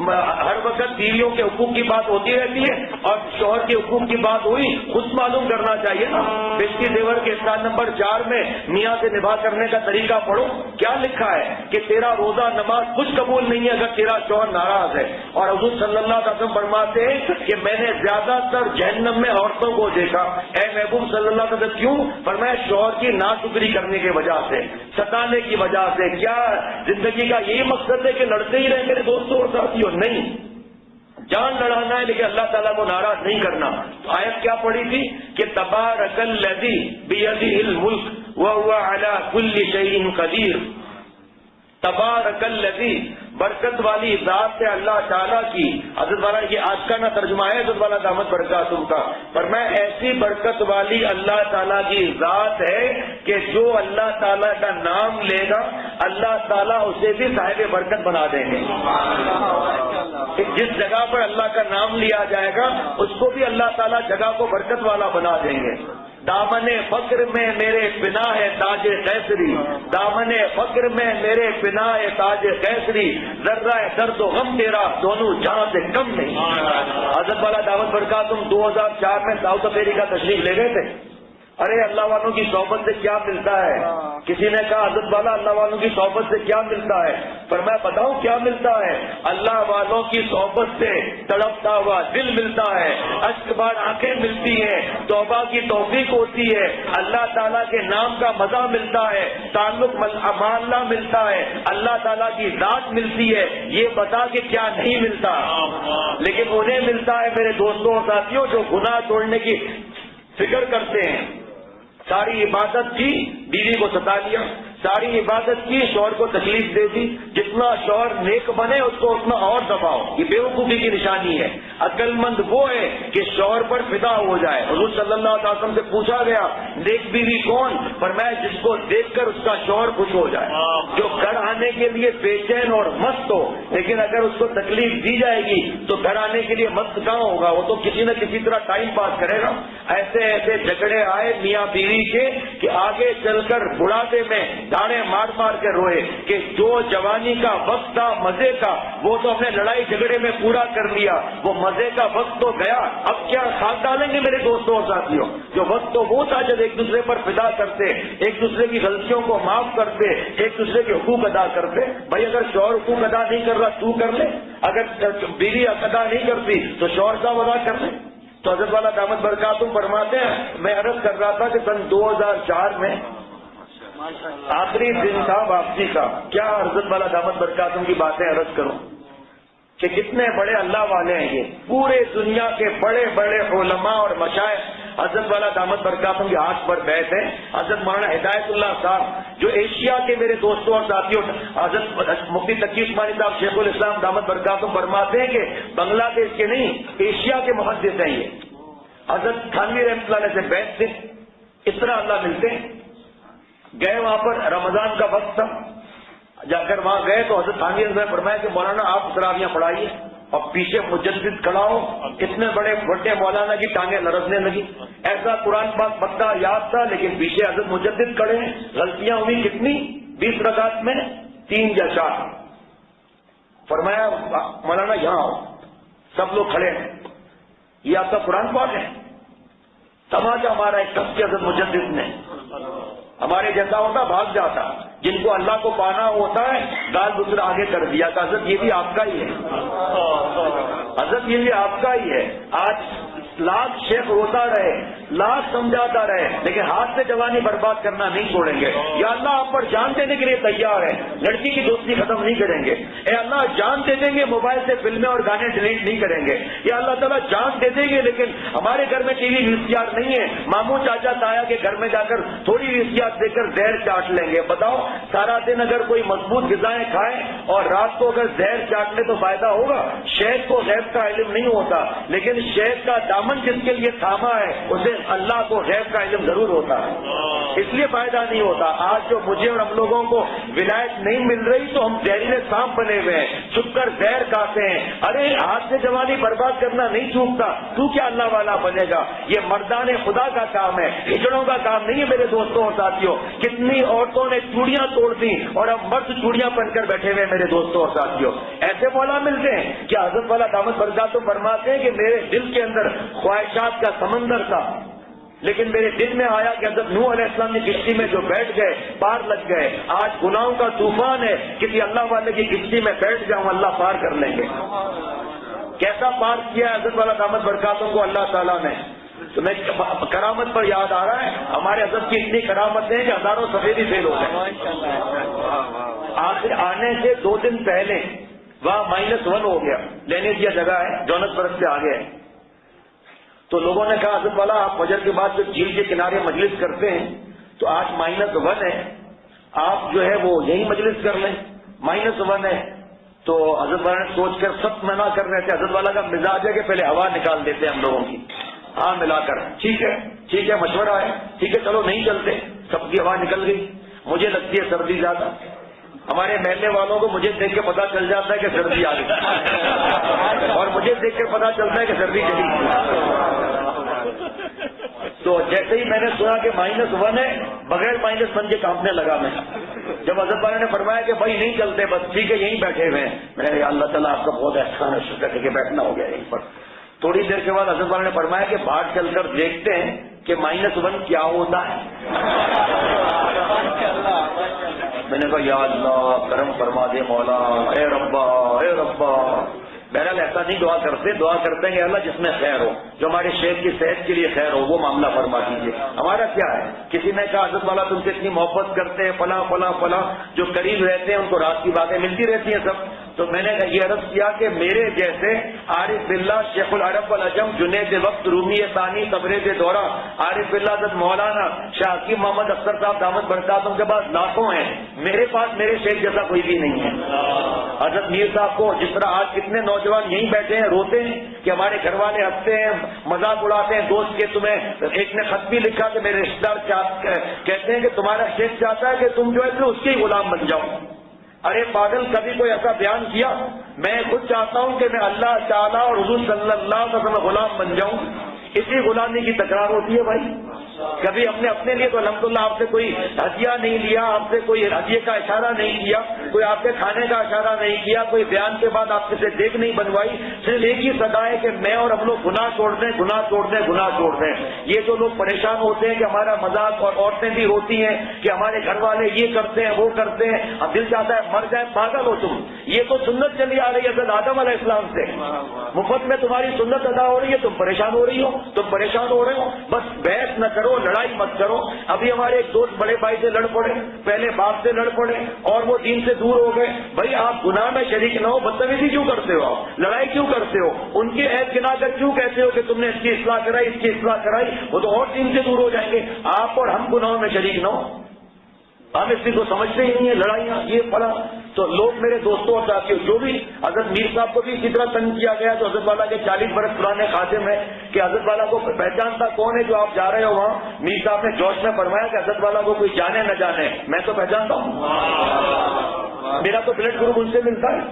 ہر وقت بیویوں کے حقوق کی بات ہوتی رہتی ہے اور شوہر کے حقوق کی بات ہوئی، خود معلوم کرنا چاہیے نا۔ بیشتی زیور کے احسان نمبر 4 میں میاں سے نباہ کرنے کا طریقہ پڑھو، کیا لکھا ہے کہ تیرا روزہ نماز کچھ قبول نہیں ہے اگر تیرا شوہر ناراض ہے۔ اور حضور صلی اللہ علیہ وسلم فرماتے ہیں کہ میں نے زیادہ تر جہنم میں عورتوں کو دیکھا۔ اے محبوب صلی اللہ علیہ وسلم کیوں؟ فرمایا شوہر کی ناشکری کرنے کی وجہ سے، ستانے کی وجہ سے۔ کیا زندگی کا یہی مقصد ہے کہ لڑتے ہی رہے میرے دوستوں اور ساتھیوں؟ نہیں، جان لڑانا ہے لیکن اللہ تعالیٰ کو ناراض نہیں کرنا۔ تو آیت کیا پڑھی تھی کہ تبارک الذی بیدہ الملک وہو علی کل شیء قدیر۔ تبارک الذی، برکت والی ذات ہے اللہ تعالیٰ کی۔ حضرت والا یہ آج کا نہ ترجمہ ہے حضرت والا دامت برکاتہم کا، پر میں ایسی برکت والی اللہ تعالیٰ کی ذات ہے کہ جو اللہ تعالیٰ کا نام لے گا اللہ تعالیٰ اسے بھی صاحب برکت بنا دیں گے۔ جس جگہ پر اللہ کا نام لیا جائے گا اس کو بھی اللہ تعالیٰ جگہ کو برکت والا بنا دیں گے۔ دامن فقر میں میرے پناہ ہے تاج قیصری، دامن فقر میں میرے پناہ ہے تاج قیصری، ذرہ درد و غم تیرا دونوں جہاں سے کم نہیں۔ حضرت والا دعوت برکاتہم 2004 میں ساؤتھ افریقہ تشریف لے گئے تھے۔ ارے اللہ والوں کی صحبت سے کیا ملتا ہے؟ کسی نے کہا حضرت والا اللہ والوں کی صحبت سے کیا ملتا ہے؟ پر میں بتاؤں کیا ملتا ہے؟ اللہ والوں کی صحبت سے تڑپتا ہوا دل ملتا ہے، اشک بار آنکھیں ملتی ہیں، توبہ کی توفیق ہوتی ہے، اللہ تعالیٰ کے نام کا مزہ ملتا ہے، تعلق معاملہ ملتا ہے، اللہ تعالیٰ کی ذات ملتی ہے۔ یہ بتا کہ کیا نہیں ملتا، لیکن انہیں ملتا ہے میرے دوستوں اور ساتھیوں جو گناہ چھوڑنے کی فکر کرتے ہیں۔ ساری عبادت کی، بیوی کو ستا لیا، ساری عبادت کی، شوہر کو تکلیف دے دی، جتنا شوہر نیک بنے اس کو اتنا اور دباؤ، یہ بے وقوفی کی نشانی ہے۔ عقل مند وہ ہے کہ شوہر پر فدا ہو جائے۔ حضور صلی اللہ علیہ وسلم سے پوچھا گیا نیک بیوی کون؟ فرمایا جس کو دیکھ کر اس کا شوہر خوش ہو جائے، جو گھر آنے کے لیے بے چین اور مست ہو، لیکن اگر اس کو تکلیف دی جائے گی تو گھر آنے کے لیے مست کہاں ہوگا، وہ تو کسی نہ کسی طرح ٹائم پاس کرے گا۔ ایسے ایسے جھگڑے آئے میاں بیوی کے کہ آگے چل کر بڑھاپے میں داڑے مار مار کے روئے کہ جو جوانی کا وقت تھا مزے کا وہ تو ہم نے لڑائی جھگڑے میں پورا کر لیا، وہ مزے کا وقت تو گیا، اب کیا خاک ڈالیں گے میرے دوستوں اور ساتھیوں؟ جو وقت تو وہ تھا جب ایک دوسرے پر فدا کرتے، ایک دوسرے کی غلطیوں کو معاف کرتے، ایک دوسرے کے حقوق ادا کرتے۔ بھائی اگر شوہر حقوق ادا نہیں کر رہا تو کر لے، اگر بیوی ادا نہیں کرتی تو شوہر صاحب ادا کر لے۔ تو حضرت والا دامت برکاتہم فرماتے ہیں، میں عرض کر رہا تھا کہ سن 2004 میں آخری دن تھا واپسی کا، کیا حضرت والا دامت برکاتہم کی باتیں عرض کروں کہ کتنے بڑے اللہ والے ہیں یہ، پورے دنیا کے بڑے بڑے علماء اور مشائخ حضرت والا دامت برکاتہم کے ہاتھ پر بیٹھے۔ حضرت مولانا ہدایت اللہ صاحب جو ایشیا کے میرے دوستوں اور ساتھیوں، حضرت مفتی تقی عثمانی صاحب شیخ الاسلام دامت برکاتہم فرماتے ہیں کہ بنگلہ دیش کے نہیں ایشیا کے محدث ہیں یہ۔ حضرت تھانوی رحمۃ اللہ علیہ سے بیٹھتے، اس طرح اللہ ملتے گئے، وہاں پر رمضان کا وقت تھا، جا کر وہاں گئے تو حضرت تھانوی نے فرمایا کہ مولانا آپ تراویاں پڑھائیے، اور پیچھے مجدد کھڑا ہو، اتنے بڑے بڑے مولانا کی ٹانگیں لرزنے لگی۔ ایسا قرآن پاک پکا یاد تھا لیکن پیچھے حضرت مجدد کھڑے ہیں، غلطیاں ہوئی کتنی، 20 رکعت میں 3 یا 4۔ فرمایا مولانا یہاں آؤ، سب لوگ کھڑے ہیں، یہ آپ کا قرآن پاک ہے؟ تماچا ہمارا ایک شخص حضرت مجدد نے، ہمارے جیسا ہوتا بھاگ جاتا، جن کو اللہ کو پانا ہوتا ہے گال دوسرا آگے کر دیا کہ حضرت یہ بھی آپ کا ہی ہے، حضرت یہ بھی آپ کا ہی ہے۔ آج لاکھ شیخ روتا رہے، لاکھ سمجھاتا رہے، لیکن ہاتھ سے جوانی برباد کرنا نہیں چھوڑیں گے۔ یا اللہ آپ پر جان دینے کے لیے تیار ہے، لڑکی کی دوستی ختم نہیں کریں گے۔ اے اللہ جان دے دیں گے، موبائل سے فلمیں اور گانے ڈیلیٹ نہیں کریں گے۔ یا اللہ تعالیٰ جان دے دیں گے لیکن ہمارے گھر میں ٹی وی VCR نہیں ہے، ماموں چاچا تایا کے گھر میں جا کر تھوڑی VCR دے کر زہر چاٹ لیں گے۔ بتاؤ سارا دن اگر کوئی مضبوط غذائیں کھائے اور رات کو اگر زہر چاٹ لے تو فائدہ ہوگا؟ شہد کو غیب کا علم نہیں ہوتا، لیکن شہد کا دامن دامن جس کے لیے تھاما ہے اسے اللہ کو غیب کا علم ضرور ہوتا ہے، اس لیے فائدہ نہیں ہوتا۔ آج جو مجھے اور ہم لوگوں کو ولایت نہیں مل رہی تو ہم زہریلے سانپ بنے ہوئے ہیں، چھپ کر زہر کھاتے ہیں۔ ارے ہاتھ سے جوانی برباد کرنا نہیں چوکتا، تو کیا اللہ والا بنے گا؟ یہ مردان خدا کا کام ہے، ہجڑوں کا کام نہیں ہے میرے دوستوں اور ساتھیوں۔ کتنی عورتوں نے چوڑیاں توڑ دی اور اب مرد چوڑیاں پہن کر بیٹھے ہوئے میرے دوستوں اور ساتھیوں۔ ایسے مولا ملتے ہیں کہ حضرت والا دامت برکاتہ فرماتے ہیں کہ میرے دل کے اندر خواہشات کا سمندر تھا، لیکن میرے دل میں آیا کہ حضرت نوح علیہ السلام کی کشتی میں جو بیٹھ گئے پار لگ گئے، آج گناہوں کا طوفان ہے، کسی اللہ والے کی کشتی میں بیٹھ جاؤں اللہ پار کر لیں گے۔ کیسا پار کیا حضرت والا دامت برکاتوں کو اللہ تعالیٰ نے؟ تو میں کرامت پر یاد آ رہا ہے، ہمارے حضرت کی اتنی کرامت ہے کہ ہزاروں سفیدی فیل ہو گئے۔ آخر آنے سے 2 دن پہلے وہاں -1 ہو گیا، لینے دیا جگہ ہے جونس برس سے آگے ہے۔ تو لوگوں نے کہا حضرت والا آپ فجر کے بعد جو جھیل کے کنارے مجلس کرتے ہیں تو آج -1 ہے، آپ جو ہے وہ یہی مجلس کر لیں، -1 ہے۔ تو حضرت والا نے سوچ کر سب منع کر رہے تھے، حضرت والا کا مزاج ہے کہ پہلے ہوا نکال دیتے ہیں ہم لوگوں کی، ہاں ملا کر ٹھیک ہے مشورہ ہے، ٹھیک ہے چلو نہیں چلتے، سب کی ہوا نکل گئی۔ مجھے لگتی ہے سردی زیادہ، ہمارے محلے والوں کو مجھے دیکھ کے پتا چل جاتا ہے کہ سردی آ گئی، اور مجھے دیکھ کے پتا چلتا ہے کہ سردی چلی گئی۔ تو جیسے ہی میں نے سنا کہ -1 ہے، بغیر -1 کے کانپنے لگا میں۔ جب حضرت والا نے فرمایا کہ بھائی نہیں چلتے بس ٹھیک ہے یہیں بیٹھے ہوئے ہیں، میں نے کہا اللہ تعالیٰ آپ کا بہت احسان ہے، شکر ہے کہ بیٹھنا ہو گیا یہیں پر۔ تھوڑی دیر کے بعد حضرت والا نے فرمایا کہ باہر چل کر دیکھتے ہیں کہ -1 کیا ہوتا ہے۔ میں نے کہا یا اللہ کرم فرما دے مولا، اے ربا اے ربا۔ بہرحال ایسا نہیں دعا کرتے ہیں کہ اللہ جس میں خیر ہو، جو ہمارے شیخ کی صحت کے لیے خیر ہو وہ معاملہ فرما دیجیے۔ ہمارا کیا ہے، کسی نے کہا حضرت والا تم سے اتنی محبت کرتے ہیں فلاں فلاں فلاں، جو قریب رہتے ہیں ان کو رات کی باتیں ملتی رہتی ہیں سب۔ تو میں نے یہ عرض کیا کہ میرے جیسے عارف باللہ شیخ العرب والعجم جنید وقت رومی ثانی تبریز دورہ عارف باللہ حضرت مولانا شاہ حکیم محمد اختر صاحب دامت برکاتہم کے پاس لاکھوں ہیں، میرے پاس میرے شیخ جیسا کوئی بھی نہیں ہے۔ حضرت میر صاحب کو جس طرح آج کتنے نوجوان یہیں بیٹھے ہیں روتے ہیں کہ ہمارے گھر والے ہنستے ہیں مذاق اڑاتے ہیں، دوست کے تمہیں ایک نے خط بھی لکھا کہ میرے رشتے دار کہتے ہیں کہ تمہارا شیخ چاہتا ہے کہ تم جو ہے پھر اس کے ہی غلام بن جاؤ۔ ارے پاگل کبھی کوئی ایسا بیان کیا؟ میں خود چاہتا ہوں کہ میں اللہ تعالیٰ اور حضور صلی اللہ علیہ وسلم غلام بن جاؤں، اسی غلامی کی تکرار ہوتی ہے بھائی۔ کبھی ہم نے اپنے لیے تو الحمدللہ آپ سے کوئی ہدیہ نہیں لیا، آپ سے کوئی ہدیے کا اشارہ نہیں کیا، کوئی آپ کے کھانے کا اشارہ نہیں کیا، کوئی بیان کے بعد آپ سے دیکھ نہیں بنوائی، صرف ایک ہی صدا ہے کہ میں اور ہم لوگ گناہ چھوڑ دیں گناہ چھوڑ دیں گناہ چھوڑ دیں۔ یہ جو لوگ پریشان ہوتے ہیں کہ ہمارا مذاق، اور عورتیں بھی روتی ہیں کہ ہمارے گھر والے یہ کرتے ہیں وہ کرتے ہیں، اب دل چاہتا ہے مر جائے، پاگل ہو تم۔ یہ تو سنت چلی آ رہی ہے حضرت آدم علیہ السلام سے، مفت میں تمہاری سنت ادا ہو رہی ہے، تم پریشان ہو رہی ہو، تم پریشان ہو رہے ہو، بس بحث نہ کرو، لڑائی مت کرو۔ ابھی ہمارے ایک دوست بڑے بھائی سے لڑ پڑے، پہلے باپ سے لڑ پڑے اور وہ دین سے دور ہو گئے۔ بھائی آپ گناہ میں شریک نہ ہو، بدتمیزی کیوں کرتے ہو، آپ لڑائی کیوں کرتے ہو، ان کے عیب گنا کر کیوں کہتے ہو کہ تم نے اس کی اصلاح کرائی اس کی اصلاح کرائی، وہ تو اور دین سے دور ہو جائیں گے۔ آپ اور ہم گناہوں میں شریک نہ ہو، ہم اس کو سمجھتے ہی نہیں ہیں، لڑائیاں یہ پڑا۔ تو لوگ میرے دوستوں اور ساتھیوں جو بھی حضرت میر صاحب کو بھی اسی طرح تنگ کیا گیا، تو حضرت والا کے 40 برس پرانے خادم ہے کہ حضرت والا کو پہچانتا کون ہے جو آپ جا رہے ہو وہاں؟ میر صاحب نے جوش میں فرمایا کہ حضرت والا کو کوئی جانے نہ جانے، میں تو پہچانتا ہوں، میرا تو بلڈ گروپ ان سے ملتا ہے۔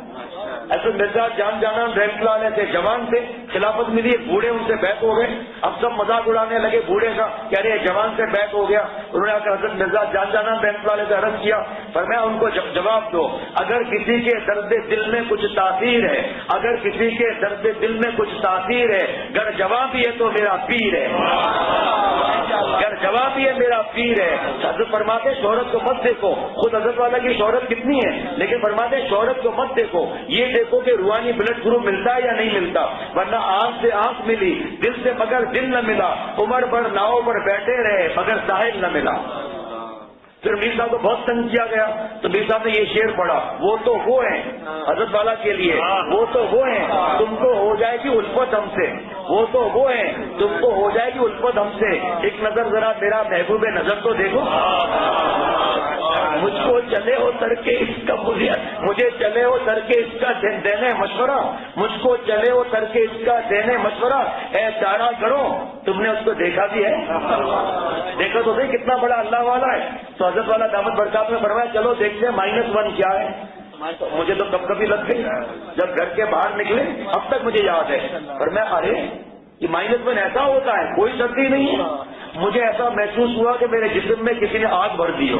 ایسے مرزا جان جانا رحمت اللہ علیہ تھے، جوان تھے، خلافت ملی، بوڑھے ان سے بیعت ہو گئے، اب سب مذاق اڑانے لگے بوڑھے کا، کہہ رہے جوان سے بیعت ہو گیا۔ انہوں نے آ کر حضرت مرزا جان جانا رحمت اللہ علیہ سے عرض کیا، فرمایا ان کو جواب دو، اگر کسی کے درد دل میں کچھ تاثیر ہے، اگر کسی کے درد دل میں کچھ تاثیر ہے، گر جواب بھی ہے تو میرا پیر ہے، گر جواب بھی ہے میرا پیر ہے۔ حضرت فرماتے شہرت کو مت دیکھو، خود حضرت والا کی شہرت کتنی ہے، لیکن فرماتے شہرت کو مت دیکھو، یہ دیکھو کہ روحانی بلڈ گروپ ملتا ہے یا نہیں ملتا، ورنہ آنکھ سے آنکھ ملی دل سے مگر دل نہ ملا، عمر بھر ناؤ پر بیٹھے رہے مگر ساحل نہ ملا۔ پھر میر صاحب کو بہت تنگ کیا گیا تو میر صاحب نے یہ شعر پڑھا، وہ تو وہ ہیں حضرت والا کے لیے، وہ تو وہ ہیں تم کو ہو جائے گی الفت ہم سے، وہ تو وہ ہیں تم کو ہو جائے گی الفت ہم سے، ایک نظر ذرا میرا محبوب نظر تو دیکھو۔ مجھ کو چلے ہو سر کے اس کا مجھے چلے ہو سر کے اس کا دینے مشورہ، مجھ کو چلے ہو سر کے اس کا دینے مشورہ، اے چارہ کرو۔ تم نے اس کو دیکھا بھی ہے؟ دیکھا تو صحیح کتنا بڑا اللہ والا ہے۔ تو حضرت والا دامت برکات میں فرمایا چلو دیکھتے ہیں -1 کیا ہے۔ مجھے تو کب کبھی لگ گئی جب گھر کے باہر نکلے، اب تک مجھے یاد ہے۔ اور میں ارے یہ -1 ایسا ہوتا ہے، کوئی سردی نہیں ہے۔ مجھے ایسا محسوس ہوا کہ میرے جسم میں کسی نے آگ بھر دی ہو۔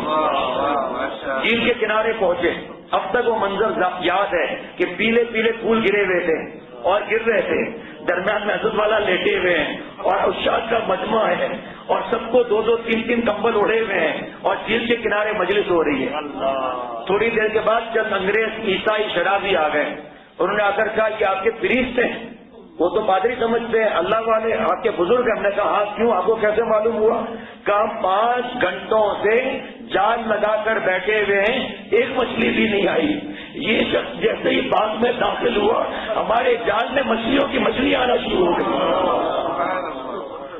جھیل کے کنارے پہنچے، اب تک وہ منظر یاد ہے کہ پیلے پیلے پھول گرے ہوئے تھے اور گر رہے تھے، درمیان میں حضرت والا لیٹے ہوئے ہیں اور اشاعت کا مجمع ہے اور سب کو 2-2 3-3 کمبل اڑے ہوئے ہیں اور جھیل کے کنارے مجلس ہو رہی ہے۔ تھوڑی دیر کے بعد چند انگریز عیسائی شرابی آ گئے، انہوں نے آ کر کہا کہ آپ کے پریسٹ تھے؟ وہ تو پادری سمجھتے ہیں، اللہ والے آپ کے بزرگ۔ ہم نے کہا ہاں کیوں، آپ کو کیسے معلوم ہوا؟ کہا 5 گھنٹوں سے جال لگا کر بیٹھے ہوئے ہیں، ایک مچھلی بھی نہیں آئی۔ یہ شخص جیسے ہی باغ میں داخل ہوا ہمارے جال میں مچھلیوں کی مچھلی آنا شروع ہو گئی۔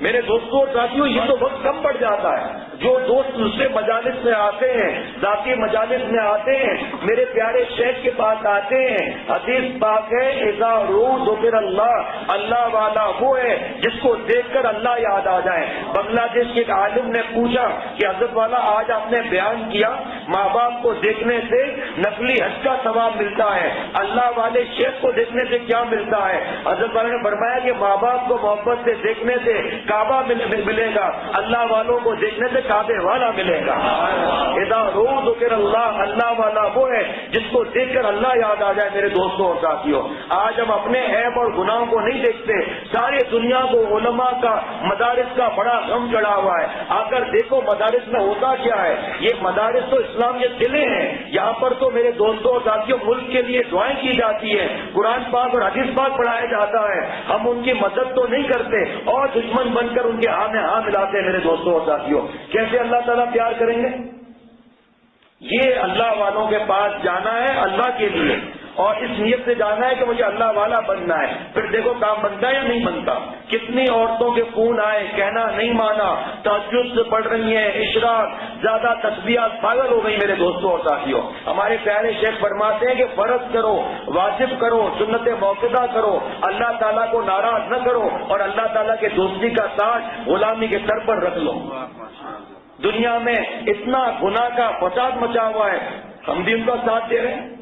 میرے دوستوں اور ساتھیوں، یہ تو وقت کم پڑ جاتا ہے۔ جو دوست دوسرے مجالس میں آتے ہیں، ذاتی مجالس میں آتے ہیں، میرے پیارے شیخ کے پاس آتے ہیں، حدیث پاک ہے اذا روح ذکر اللہ، اللہ والا وہ ہے جس کو دیکھ کر اللہ یاد آ جائے۔ بنگلہ دیش کے ایک عالم نے پوچھا کہ حضرت والا آج آپ نے بیان کیا ماں باپ کو دیکھنے سے نفلی حج کا ثواب ملتا ہے، اللہ والے شیخ کو دیکھنے سے کیا ملتا ہے؟ حضرت والا نے فرمایا کہ ماں باپ کو محبت سے دیکھنے سے کعبہ ملے گا، اللہ والوں کو دیکھنے سے کعبے والا ملے گا۔ اذا روح ذکر اللہ، اللہ والا وہ ہے جس کو دیکھ کر اللہ یاد آ جائے۔ میرے دوستوں اور ساتھیوں، آج ہم اپنے عیب اور گناہوں کو نہیں دیکھتے، ساری دنیا کو علماء کا مدارس کا بڑا غم چڑھا ہوا ہے۔ آ کر دیکھو مدارس میں ہوتا کیا ہے۔ یہ مدارس تو اسلام کے قلعے ہیں، یہاں پر تو میرے دوستوں اور ساتھیوں ملک کے لیے دعائیں کی جاتی ہے، قرآن پاک اور حدیث پاک پڑھایا جاتا ہے۔ ہم ان کی مدد تو نہیں کرتے اور دشمن بن کر ان کے ہاں میں ہاں ملاتے ہیں۔ میرے دوستوں اور ساتھیوں، کیسے اللہ تعالیٰ پیار کریں گے؟ یہ اللہ والوں کے پاس جانا ہے اللہ کے لیے، اور اس نیت سے جانا ہے کہ مجھے اللہ والا بننا ہے۔ پھر دیکھو کام بنتا ہے یا نہیں بنتا؟ کتنی عورتوں کے فون آئے، کہنا نہیں مانا، تہجد سے پڑھ رہی ہیں، اشراق، زیادہ تسبیحات، پاگل ہو گئی۔ میرے دوستوں اور ساتھیوں، ہمارے پیارے شیخ فرماتے ہیں کہ فرض کرو، واجب کرو، سنت موقدہ کرو، اللہ تعالیٰ کو ناراض نہ کرو، اور اللہ تعالیٰ کے دوستی کا تاج غلامی کے سر پر رکھ لو۔ دنیا میں اتنا گناہ کا فساد مچا ہوا ہے، ہم بھی ان کا ساتھ دے رہے ہیں۔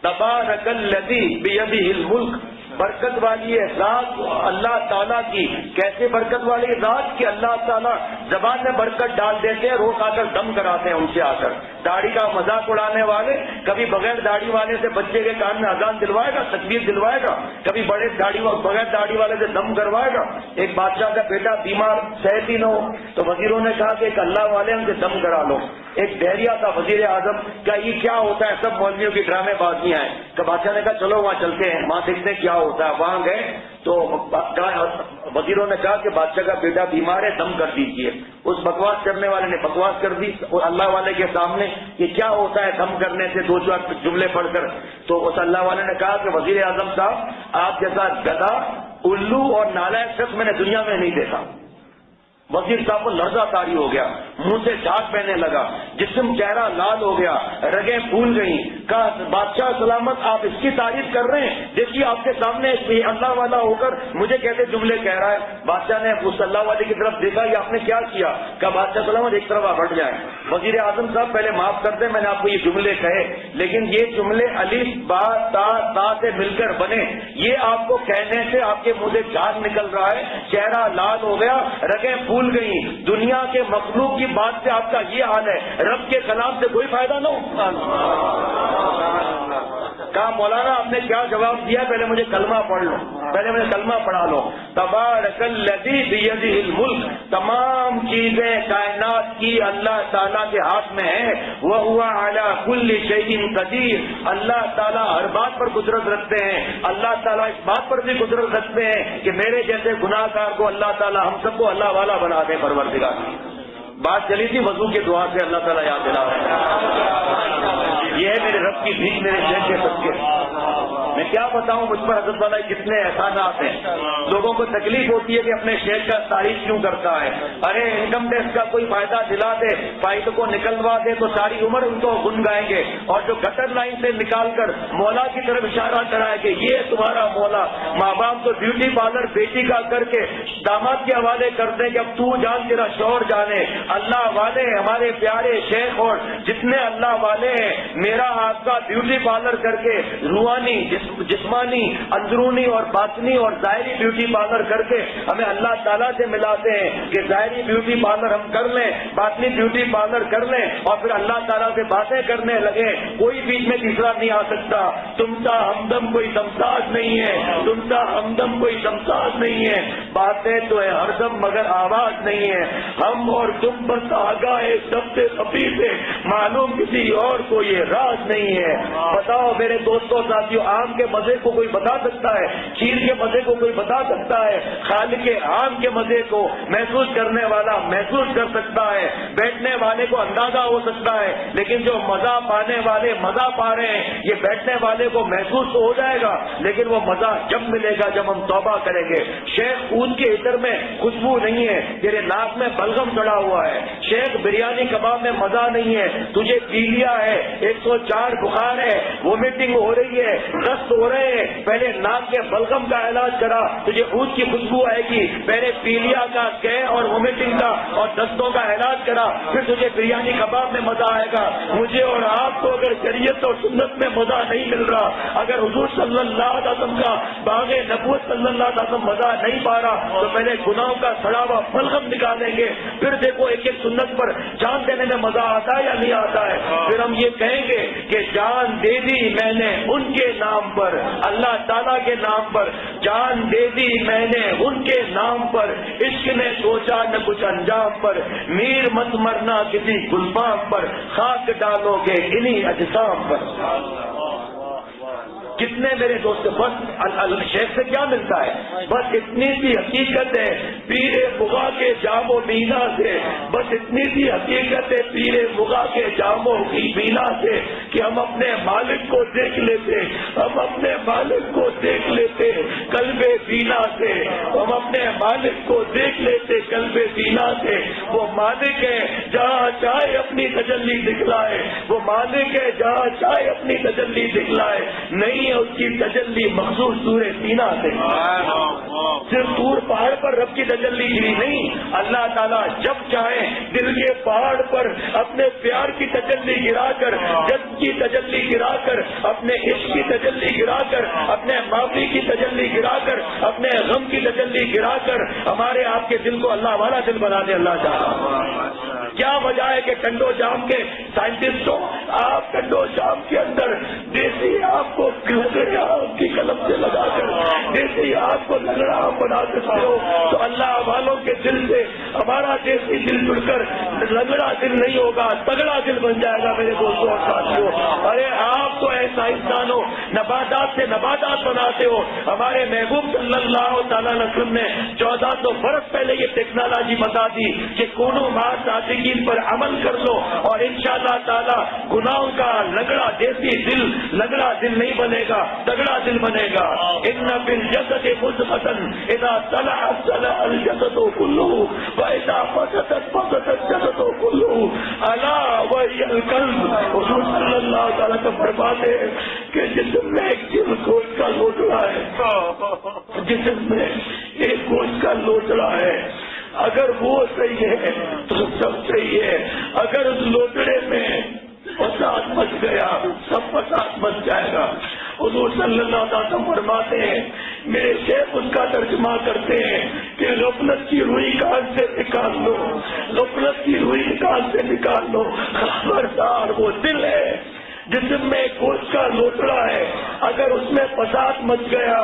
تبارک الذی بیدہ الملک، برکت والی ہے ذات اللہ تعالیٰ کی۔ کیسے برکت والی ذات کہ اللہ تعالیٰ زبان میں برکت ڈال دیتے ہیں، روز آ کر دم کراتے ہیں ان سے آ کر۔ داڑھی کا مذاق اڑانے والے کبھی بغیر داڑھی والے سے بچے کے کان میں اذان دلوائے گا، تکبیر دلوائے گا، کبھی بغیر داڑھی والے سے دم کروائے گا۔ ایک بادشاہ کا بیٹا بیمار صحت ہی نہ ہو تو وزیروں نے کہا کہ ایک اللہ والے ان سے دم کرا لو۔ ایک بحریہ تھا وزیر اعظم، کیا یہ کیا ہوتا ہے؟ سب مولویوں کی ڈرامے بازیاں ہیں۔ کہ بادشاہ نے کہا چلو وہاں چلتے ہیں، وہاں دیکھتے ہیں کیا ہوتا ہے۔ وہاں گئے تو وزیروں نے کہا کہ بادشاہ کا بیٹا بیمار ہے، دم کر دیجیے۔ اس بکواس کرنے والے نے بکواس کر دی اور اللہ والے کے سامنے کہ کیا ہوتا ہے دم کرنے سے، 2-4 جملے پڑھ کر۔ تو اس اللہ والے نے کہا کہ وزیر اعظم صاحب، آپ جیسا گدھا، الو اور نالائق شخص میں نے دنیا میں نہیں دیکھا۔ وزیر صاحب کو لرزہ طاری ہو گیا، منہ سے جھاگ بہنے لگا، جسم چہرہ لال ہو گیا، رگیں پھول گئیں۔ کہا بادشاہ سلامت، آپ اس کی تعریف کر رہے ہیں؟ دیکھیے آپ کے سامنے اللہ والا ہو کر مجھے کیسے جملے کہہ رہا ہے۔ بادشاہ نے اس اللہ والے کی طرف دیکھا، یہ آپ نے کیا کیا؟ کہا بادشاہ سلامت ایک طرف آپ ہٹ جائیں۔ وزیر اعظم صاحب پہلے معاف کر دیں، میں نے آپ کو یہ جملے کہے، لیکن یہ جملے الف با تا سے مل کر بنے، یہ آپ کو کہنے سے آپ کے منہ سے جھاگ نکل رہا ہے، چہرہ لال ہو گیا، رگیں پھول گئی۔ دنیا کے مخلوق کی بات سے آپ کا یہ حال ہے، رب کے کلام سے کوئی فائدہ نہ ہو۔ کہا مولانا آپ نے کیا جواب دیا؟ پہلے مجھے کلمہ پڑھ لو، پہلے مجھے کلمہ پڑھا لو۔ تبارک الذی بیدہ الملک، تمام چیزیں کائنات کی اللہ تعالیٰ کے ہاتھ میں ہیں۔ وہو علی کل شیء قدیر، اللہ تعالیٰ ہر بات پر قدرت رکھتے ہیں۔ اللہ تعالیٰ اس بات پر بھی قدرت رکھتے ہیں کہ میرے جیسے گناہ گار کو اللہ تعالیٰ ہم سب کو اللہ والا بنا دے۔ پروردگار بات چلی تھی وضو کے دعا سے، اللہ تعالیٰ یاد دلا رہا ہے۔ یہ ہے میرے رب کی بھیک، میرے شیخ کے صدقے۔ میں کیا بتاؤں مجھ پر حضرت والا کتنے احسانات ہیں. لوگوں کو تکلیف ہوتی ہے کہ اپنے شیخ کا تعریف کیوں کرتا ہے. ارے انکم ٹیکس کا کوئی فائدہ دلا دے, فائدے کو نکلوا دے تو ساری عمر ان کو گنگائیں گے, اور جو گٹر لائن سے نکال کر مولا کی طرف اشارہ کرائے کہ یہ تمہارا مولا. ماں باپ تو بیوٹی پارلر بیٹی کا کر کے داماد کے حوالے کرتے ہیں کہ اب تو جان تیرا شوہر جانے. اللہ والے ہمارے پیارے شیخ اور جتنے اللہ والے ہیں, میرا آپ کا بیوٹی پارلر کر کے روحانی جسمانی اندرونی اور باطنی اور ظاہری بیوٹی پارلر کر کے ہمیں اللہ تعالیٰ سے ملاتے ہیں کہ ظاہری بیوٹی پارلر ہم کر لیں, باطنی بیوٹی پارلر کر لیں, اور پھر اللہ تعالیٰ سے باتیں کرنے لگے. کوئی بیچ میں تیسرا نہیں آ سکتا. تم سا ہمدم کوئی دمساز نہیں ہے, تم سا ہمدم کوئی دمساز نہیں ہے. باتیں تو ہے ہر دم مگر آواز نہیں ہے. ہم اور تم بس آگاہ سب سے خفی سے, معلوم کسی اور کو یہ راز نہیں ہے. بتاؤ میرے دوستوں ساتھیوں, آم کے مزے کو کوئی بتا سکتا ہے؟ کھیر کے مزے کو کوئی بتا سکتا ہے؟ خالق آم کے مزے کو محسوس کرنے والا محسوس کر سکتا ہے, بیٹھنے والے کو اندازہ ہو سکتا ہے, لیکن جو مزہ پانے والے مزہ پا رہے ہیں, یہ بیٹھنے والے کو محسوس تو ہو جائے گا, لیکن وہ مزہ جب ملے گا جب ہم توبہ کریں گے. شیخ اون کے عطر میں خوشبو نہیں ہے, تیرے ناک میں بلغم چڑھا ہوا ہے. شیخ بریانی کباب میں مزہ نہیں ہے, تجھے پی لیا ہے, 104 بخار ہے, وومیٹنگ ہو رہی ہے, دست ہو رہے ہیں, پہلے ناک کے بلغم کا علاج کرا, تجھے اونٹ کی خوشبو آئے گی. پہلے پیلیا کا کہہ اور وومیٹنگ کا اور دستوں کا علاج کرا, پھر تجھے بریانی کباب میں مزہ آئے گا. مجھے اور آپ کو اگر شریعت اور سنت میں مزہ نہیں مل رہا, اگر حضور صلی اللہ علیہ وسلم کا باغ نبوت صلی اللہ علیہ وسلم مزہ نہیں پا رہا, تو پہلے گناہوں کا سڑا ہوا بلغم نکالیں گے, پھر دیکھو ایک ایک سنت پر جان دینے میں مزہ آتا ہے یا نہیں آتا ہے. پھر ہم یہ کہیں گے کہ جان دے دی میں نے ان کے نام پر, اللہ تعالیٰ کے نام پر جان دے دی میں نے ان کے نام پر, عشق نے سوچا نہ کچھ انجام پر, میر مت مرنا کسی گلفام پر, خاک ڈالو گے انہی اجسام پر. کتنے میرے دوست, بس شیخ سے کیا ملتا ہے؟ بس اتنی سی حقیقت ہے پیر مغا کے جام و مینا سے, بس اتنی سی حقیقت ہے پیر مغا کے جام و مینا سے کہ ہم اپنے مالک کو دیکھ لیتے, ہم اپنے مالک کو دیکھ لیتے قلب بینا سے, ہم اپنے مالک کو دیکھ لیتے قلب بینا سے. وہ مالک ہے جہاں چاہے اپنی تجلی دکھلائے, وہ مالک ہے جہاں چاہے اپنی تجلی دکھلائے. نہیں ہے اس کی تجلی مخصوص سورہ سینا سے, صرف طور پہاڑ پر رب کی تجلی گری نہیں, اللہ تعالیٰ جب چاہے دل کے پہاڑ پر اپنے پیار کی تجلی گرا کر, جذب کی تجلی گرا کر, اپنے عشق کی تجلی گرا کر, اپنے معافی کی تجلی گرا کر, اپنے غم کی تجلی گرا کر ہمارے آپ کے دل کو اللہ والا دل بنا دے. اللہ چاہتا کیا وجہ ہے کہ کنڈو جام کے سائنٹسٹوں, آپ کنڈو جام کے اندر دیسی آپ کو لگڑے آپ کی قلم سے لگا کر دیسی آپ کو لگڑا بنا سکتے ہو, تو اللہ والوں کے دل سے ہمارا دیسی دل جڑ کر لگڑا دل نہیں ہوگا, تگڑا دل بن جائے گا میرے دوستوں اور ساتھیوں. ارے آپ تو ایسا انسان ہو, نباتات سے نباتات بناتے ہو. ہمارے محبوب صلی اللہ تعالیٰ علیہ وسلم نے 1400 برس پہلے یہ ٹیکنالوجی بتا دی کہ کونو مع صادقین پر عمل کر لو, اور انشاءاللہ تعالیٰ گناہوں کا لگڑا دیسی دل لگڑا دل نہیں بنے گا, تگڑا دل بنے گا. ان بالجسد مضغۃ اذا صلحت صلح الجسد كله واذا فسدت فسد الجسد كله الا وهي القلب. حضور صلی اللہ تعالیٰ کا فرماتے ہیں کہ جسم میں ایک گوشت کا لوٹڑا ہے, جسم میں ایک گوشت کا لوٹڑا ہے, اگر وہ صحیح ہے تو سب صحیح ہے, اگر اس لوٹڑے میں فساد مچ گیا سب فساد مچ جائے گا. حضور صلی اللہ علیہ وسلم فرماتے ہیں, میرے شیخ اس کا ترجمہ کرتے ہیں کہ غفلت کی روئی کان سے نکال لو, غفلت کی روئی کان سے نکال لو, خبردار وہ دل ہے جسم میں گوشت کا لوٹڑا ہے, اگر اس میں فساد مچ گیا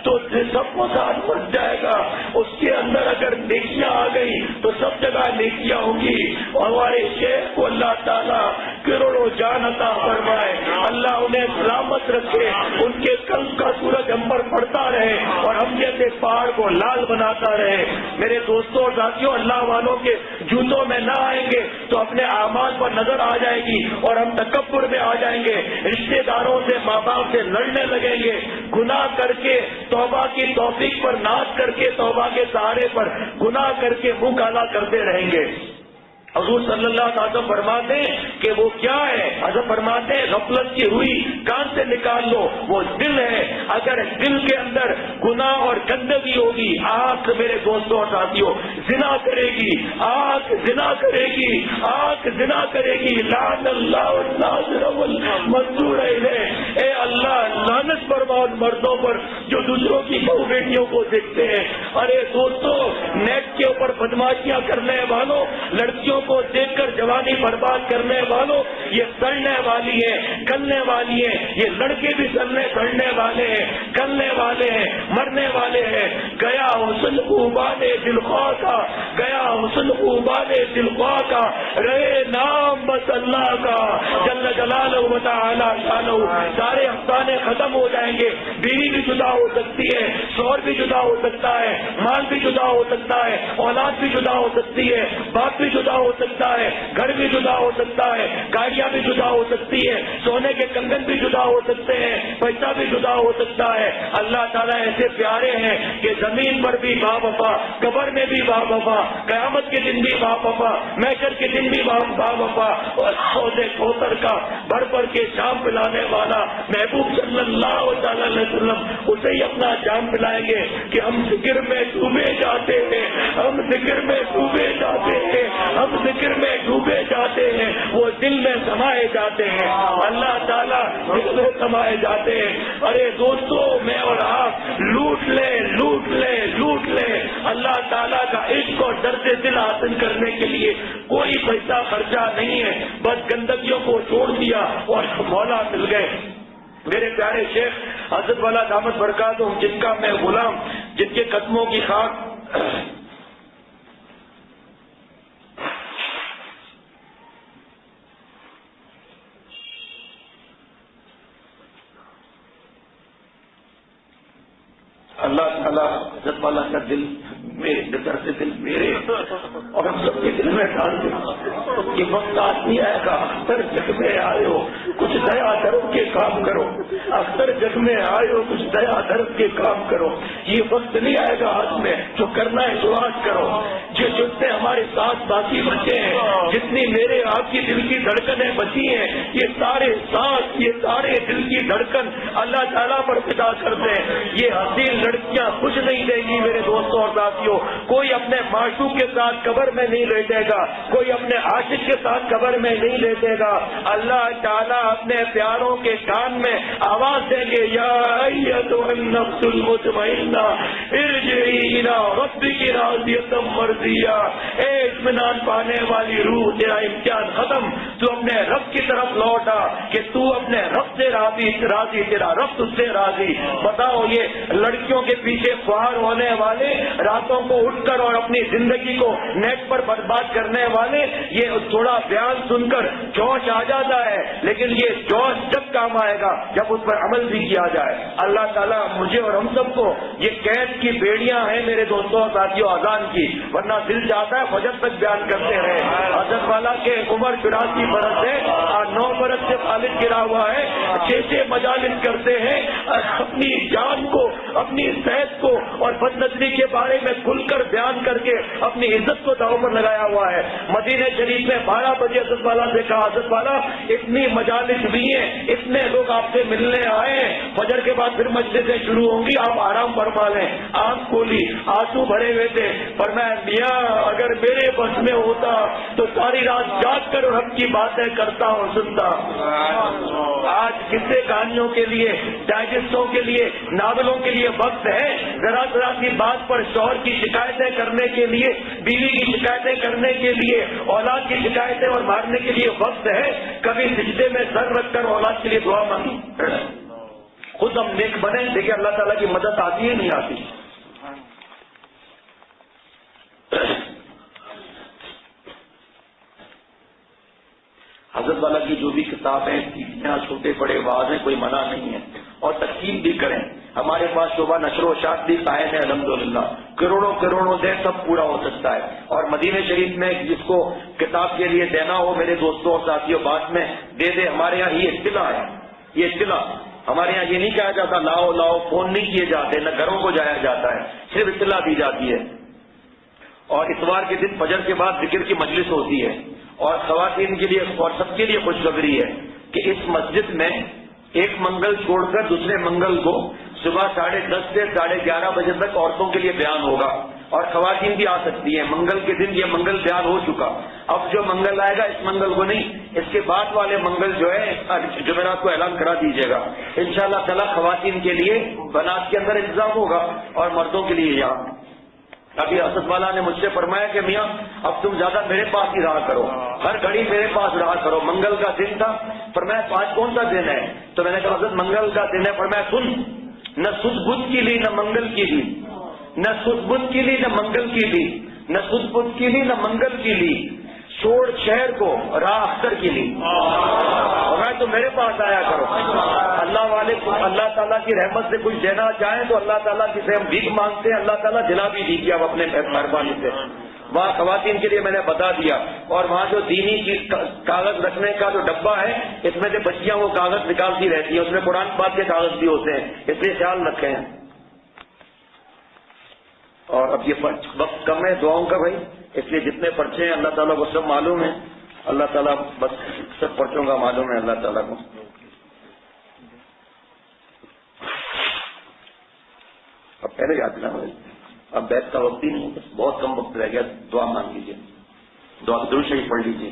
تو سب فساد مچ جائے گا. اس کے اندر اگر نیکیاں آ گئی تو سب جگہ نیکیاں ہوں گی. اور ہمارے شیخ کو اللہ تعالیٰ کروڑوں جان عطا فرمائے, اللہ انہیں سلامت رکھے، ان کے قلب کا سورج ہم پر پڑتا رہے اور ہم جیسے پہاڑ کو لال بناتا رہے۔ میرے دوستوں اور ساتھیوں، اللہ والوں کے جوتوں میں نہ آئیں گے تو اپنے اعمال پر نظر آ جائے گی اور ہم تکبر میں آ جائیں گے، رشتے داروں سے، ماں باپ سے لڑنے لگیں گے، گناہ کر کے توبہ کی توفیق پر ناز کر کے، توبہ کے سہارے پر گناہ کر کے منہ کالا کرتے رہیں گے۔ حضور صلی اللہ علیہ وسلم فرماتے ہیں کہ وہ کیا ہے؟ حضرت فرماتے ہیں غفلت کی ہوئی کان سے نکال لو، وہ دل ہے۔ اگر دل کے اندر گناہ اور گندگی ہوگی، آنکھ میرے دوستوں اور ساتھیوں زنا کرے گی، آنکھ زنا کرے گی، آنکھ زنا کرے گی۔ لعن اللہ الناظر والمنظور الیہ، اے اللہ لعنت فرما ان مردوں پر جو دوسروں کی بہو بیٹیوں کو دیکھتے ہیں۔ ارے دوستوں، نیٹ کے اوپر بدماشیاں کرنے والوں، لڑکیوں کو دیکھ کر جوانی برباد کرنے والوں، یہ سڑنے والی ہیں، گلنے والی ہیں۔ یہ لڑکے بھی سڑنے والے ہیں، گلنے والے ہیں، مرنے والے ہیں۔ گیا حسن خوبان دل خواہ کا، گیا حسن خوبان دل خواہ کا، رہے نام بس اللہ کا جل جلالہ و تعالی شانہ۔ سارے افسانے ختم ہو جائیں گے، بیوی بھی جدا ہو سکتی ہے، شوہر بھی جدا ہو سکتا ہے، مال بھی جدا ہو سکتا ہے، اولاد بھی جدا ہو سکتی ہے، باپ بھی جدا ہو سکتا ہے، گھر بھی جدا ہو سکتا ہے، گاڑیاں بھی جدا ہو سکتی ہے، سونے کے کنگن بھی جدا ہو سکتے ہیں، پیسہ بھی جدا ہو سکتا ہے۔ اللہ تعالیٰ ایسے پیارے ہیں کہ زمین پر بھی با وفا، قبر میں بھی با وفا، قیامت کے دن بھی با وفا، محشر کے دن بھی با وفا، اور حوض کوثر کا بھر بھر کے جام پلانے والا محبوب صلی اللہ تعالی علیہ وسلم اسے ہی اپنا جام پلائیں گے کہ ہم ذکر میں ڈوبے جاتے ہیں، ہم ذکر میں ڈوبے جاتے ہیں، ہم ذکر میں ڈوبے جاتے ہیں، وہ دل میں سمائے جاتے ہیں، اللہ تعالیٰ دل میں سمائے جاتے ہیں۔ ارے دوستوں، میں اور آپ لوٹ لیں، لوٹ لیں، لوٹ لیں۔ اللہ تعالیٰ کا عشق اور درد دل حاصل کرنے کے لیے کوئی پیسہ خرچہ نہیں ہے، بس گندگیوں کو چھوڑ دیا اور مولا مل گئے۔ میرے پیارے شیخ حضرت والا دامت برکاتہم، جن کا میں غلام، جن کے قدموں کی خاک اللہ تعالیٰ حضرت والا کا دل میرے نظر سے دل میرے اور ہم سب کے دل میں ڈال دے۔ یہ وقت آدمی آئے گا، اختر جگ میں آئے ہو کچھ دیا درد کے کام کرو، اختر جگ میں آئے ہو کچھ دیا درد کے کام کرو۔ یہ وقت نہیں آئے گا ہاتھ میں، جو کرنا ہے جو آج کرو۔ جتنے ہمارے ساتھ باقی بچے ہیں، جتنی میرے آپ کی دل کی دھڑکنیں بچی ہیں، یہ سارے ساتھ، یہ سارے دل کی دھڑکن اللہ تعالیٰ پر فدا کر دیں۔ یہ حسین لڑکیاں کچھ نہیں دیں گی میرے دوستوں اور ساتھیوں۔ کوئی اپنے معشوق کے ساتھ قبر میں نہیں لیٹے گا، کوئی اپنے عاشق کے ساتھ قبر میں نہیں لیٹے گا۔ اللہ تعالیٰ اپنے پیاروں کے کان میں آواز دیں گے، یا ایتھا النفس المطمئنہ ارجعی الی ربک راضیۃ مرضیہ۔ اے اطمینان پانے والی روح، تیرا امتحان ختم، تو اپنے رب کی طرف لوٹا کہ تو اپنے رب سے راضی، تیرا رب تجھ سے راضی۔ بتاؤ، یہ لڑکیوں کے پیچھے خوار ہونے والے، راتوں کو اٹھ کر اور اپنی زندگی کو نیٹ پر برباد کرنے والے، یہ تھوڑا بیان سن کر جوش آ جاتا ہے، لیکن یہ جوش جب کام آئے گا جب اس پر عمل بھی کیا جائے۔ اللہ تعالیٰ مجھے اور ہم سب کو، یہ قید کی بیڑیاں ہیں میرے دوستوں اور ساتھیوں اذان کی، ورنہ دل چاہتا ہے فجر تک بیان کرتے رہے۔ حضرت والا کے عمر 84 برس ہے، 9 برس سے خالد گرا ہوا ہے، 6 مجالس کرتے ہیں، اپنی جان کو، اپنی صحت کو اور بد نظری کے بارے میں کھل کر بیان کر کے اپنی عزت کو داؤ پر لگایا ہوا ہے۔ مدینہ شریف میں 12 بجے حضرت والا سے کہا، حضرت والا اتنی مجالس بھی ہیں، اتنے لوگ آپ سے ملنے آئے ہیں، فجر کے بعد پھر مجلسیں شروع ہوں گی، آپ آرام فرما لیں۔ آنکھ کھولی، آنسو بھرے ہوئے تھے، فرمایا میاں اگر میرے بس میں ہوتا تو ساری رات جاگ کر رب کی باتیں کرتا اور سنتا۔ آج قصے کہانیوں کے لیے، ڈائجسٹوں کے لیے، ناولوں کے لیے وقت ہے، ذرا ذرا سی بات پر شوہر کی شکایتیں کرنے کے لیے، بیوی کی شکایتیں کرنے کے لیے، اولاد کی شکایتیں اور مارنے کے لیے وقت ہے۔ کبھی سجدے میں سر رکھ کر اولاد کے لیے دعا مانگی، خود ہم نیک بنے، دیکھیں اللہ تعالیٰ کی مدد آتی ہے نہیں آتی۔ حضرت حضرت والا کی جو بھی کتابیں سیدیاں چھوٹے بڑے واضح کوئی منع نہیں ہے، اور تقسیم بھی کریں. ہمارے پاس شعبہ نشر و اشاعت بھی قائم ہے الحمدللہ، کروڑوں دے سب پورا ہو سکتا ہے. اور مدینہ شریف میں جس کو کتاب کے لیے دینا ہو میرے دوستوں اور ساتھیوں بات میں دے دے. ہمارے یہاں یہ اطلاع ہے، یہ اطلاع ہمارے یہاں یہ نہیں کہا جاتا لاؤ، فون نہیں کیے جاتے، نہ گھروں کو جایا جاتا ہے، صرف اطلاع دی جاتی ہے. اور اتوار کے دن فجر کے بعد ذکر کی مجلس ہوتی ہے. اور خواتین کے لیے اور سب کے لیے خوشخبری ہے کہ اس مسجد میں ایک منگل چھوڑ کر دوسرے منگل کو صبح 10:30 سے 11:30 بجے تک عورتوں کے لیے بیان ہوگا، اور خواتین بھی آ سکتی ہیں. منگل کے دن یہ منگل بیان ہو چکا، اب جو منگل آئے گا اس منگل کو نہیں، اس کے بعد والے منگل جو ہے جمعرات کو اعلان کرا دیجیے گا. انشاءاللہ تعالی خواتین کے لیے بنات کے اندر انتظام ہوگا اور مردوں کے لیے یہاں. ابھی اسد والا نے مجھ سے فرمایا کہ میاں اب تم زیادہ میرے پاس ہی رہا کرو، ہر گھڑی میرے پاس رہا کرو. منگل کا دن تھا، فرمایا آج کون سا دن ہے؟ تو میں نے کہا حضرت منگل کا دن ہے. فرمایا سن، نہ سد بدھ کی لی نہ منگل کی لی، نہ سد بدھ کی لی نہ منگل کی لی، نہ سد بدھ کی لی نہ منگل کی لی، چھوڑ شہر کو راہ اختر کی لی. فرمایا تو میرے پاس آیا کرو. اللہ والے کو اللہ تعالیٰ کی رحمت سے کچھ دینا چاہیں تو اللہ تعالیٰ کی سے ہم بھیک مانگتے ہیں، اللہ تعالیٰ دلا بھی دیجیے آپ اپنے مہربانی سے. وہاں خواتین کے لیے میں نے بتا دیا. اور وہاں جو دینی چیز کاغذ رکھنے کا جو ڈبہ ہے اس میں جو بچیاں وہ کاغذ نکالتی رہتی ہیں، اس میں قرآن پاک کے کاغذ بھی ہوتے ہیں، اس لیے خیال رکھیں. اور اب یہ وقت کم ہے دعاؤں کا بھائی، اس لیے جتنے پرچے ہیں اللہ تعالیٰ کو سب معلوم ہے. اللہ تعالیٰ بس سب پرچوں کا معلوم ہے اللہ تعالیٰ کو. اب پہلے یاد نا بھائی، اب بیت کا وقت ہی نہیں، بس بہت کم وقت رہ گیا. دعا مانگ لیجیے، دعا درود شریف پڑھ لیجیے.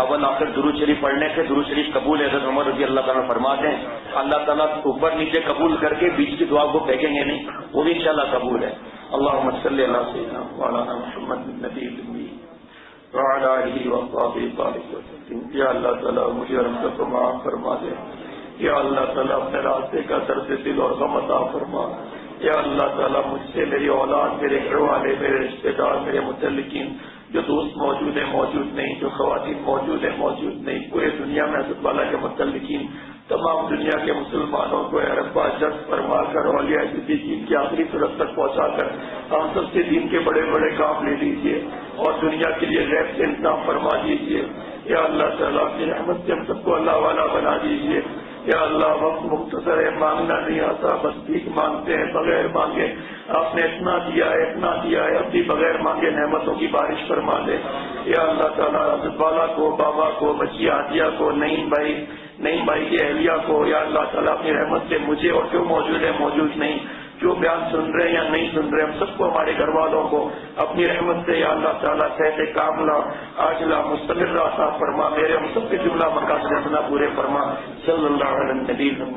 اول آخر درود شریف پڑھنے سے درود شریف قبول ہے. حضرت عمر رضی اللہ تعالیٰ فرماتے ہیں اللہ تعالیٰ اوپر نیچے قبول کر کے بیچ کی دعا کو پھینکیں گے نہیں، وہ بھی انشاءاللہ قبول ہے. اللہم صلی علی سیدنا مولانا محمد النبی الأمی وعلی آلہ وصحبہ وسلم. یا اللہ تعالیٰ مجھے اور ہم سب کو معاف فرما دے. یا اللہ تعالیٰ اپنے راستے کا درد دل اور غم عطا فرما. یا اللہ تعالیٰ مجھ سے میری اولاد، میرے گھر والے، میرے رشتے دار، میرے متعلقین، جو دوست موجود ہیں موجود نہیں، جو خواتین موجود ہیں موجود نہیں، پورے دنیا میں حضرت والا کے متعلقین تمام دنیا کے مسلمانوں کو اے رب جذب فرما کر اولیاء صدیقین کی آخری صورت تک پہنچا کر ہم سب سے دین کے بڑے بڑے کام لے لیجیے اور دنیا کے لیے غیب سے انتظام فرما دیجیے. یا اللہ تعالیٰ اپنی رحمت سے ہم سب کو اللہ والا بنا دیجیے. یا اللہ وقت مختصر ہے، مانگنا نہیں آتا، بس بھیک مانگتے ہیں بغیر مانگے. آپ نے اتنا دیا ہے اتنا دیا ہے، اب بھی بغیر مانگے نعمتوں کی بارش فرما دے. یا اللہ تعالیٰ حضرت والا کو، بابا کو، بچی عادیہ کو، نعیم بھائی کی اہلیہ کو، یا اللہ تعالیٰ اپنی رحمت سے مجھے اور جو موجود ہے موجود نہیں، جو بیان سن رہے ہیں یا نہیں سن رہے، ہم سب کو ہمارے گھر والوں کو اپنی رحمت سے یا اللہ تعالیٰ صحت کاملہ عاجلہ مستمرہ عطا فرما. میرے ہم سب کے جملہ مقاصد حسنہ پورے فرما. صلی اللہ علیہ وسلم.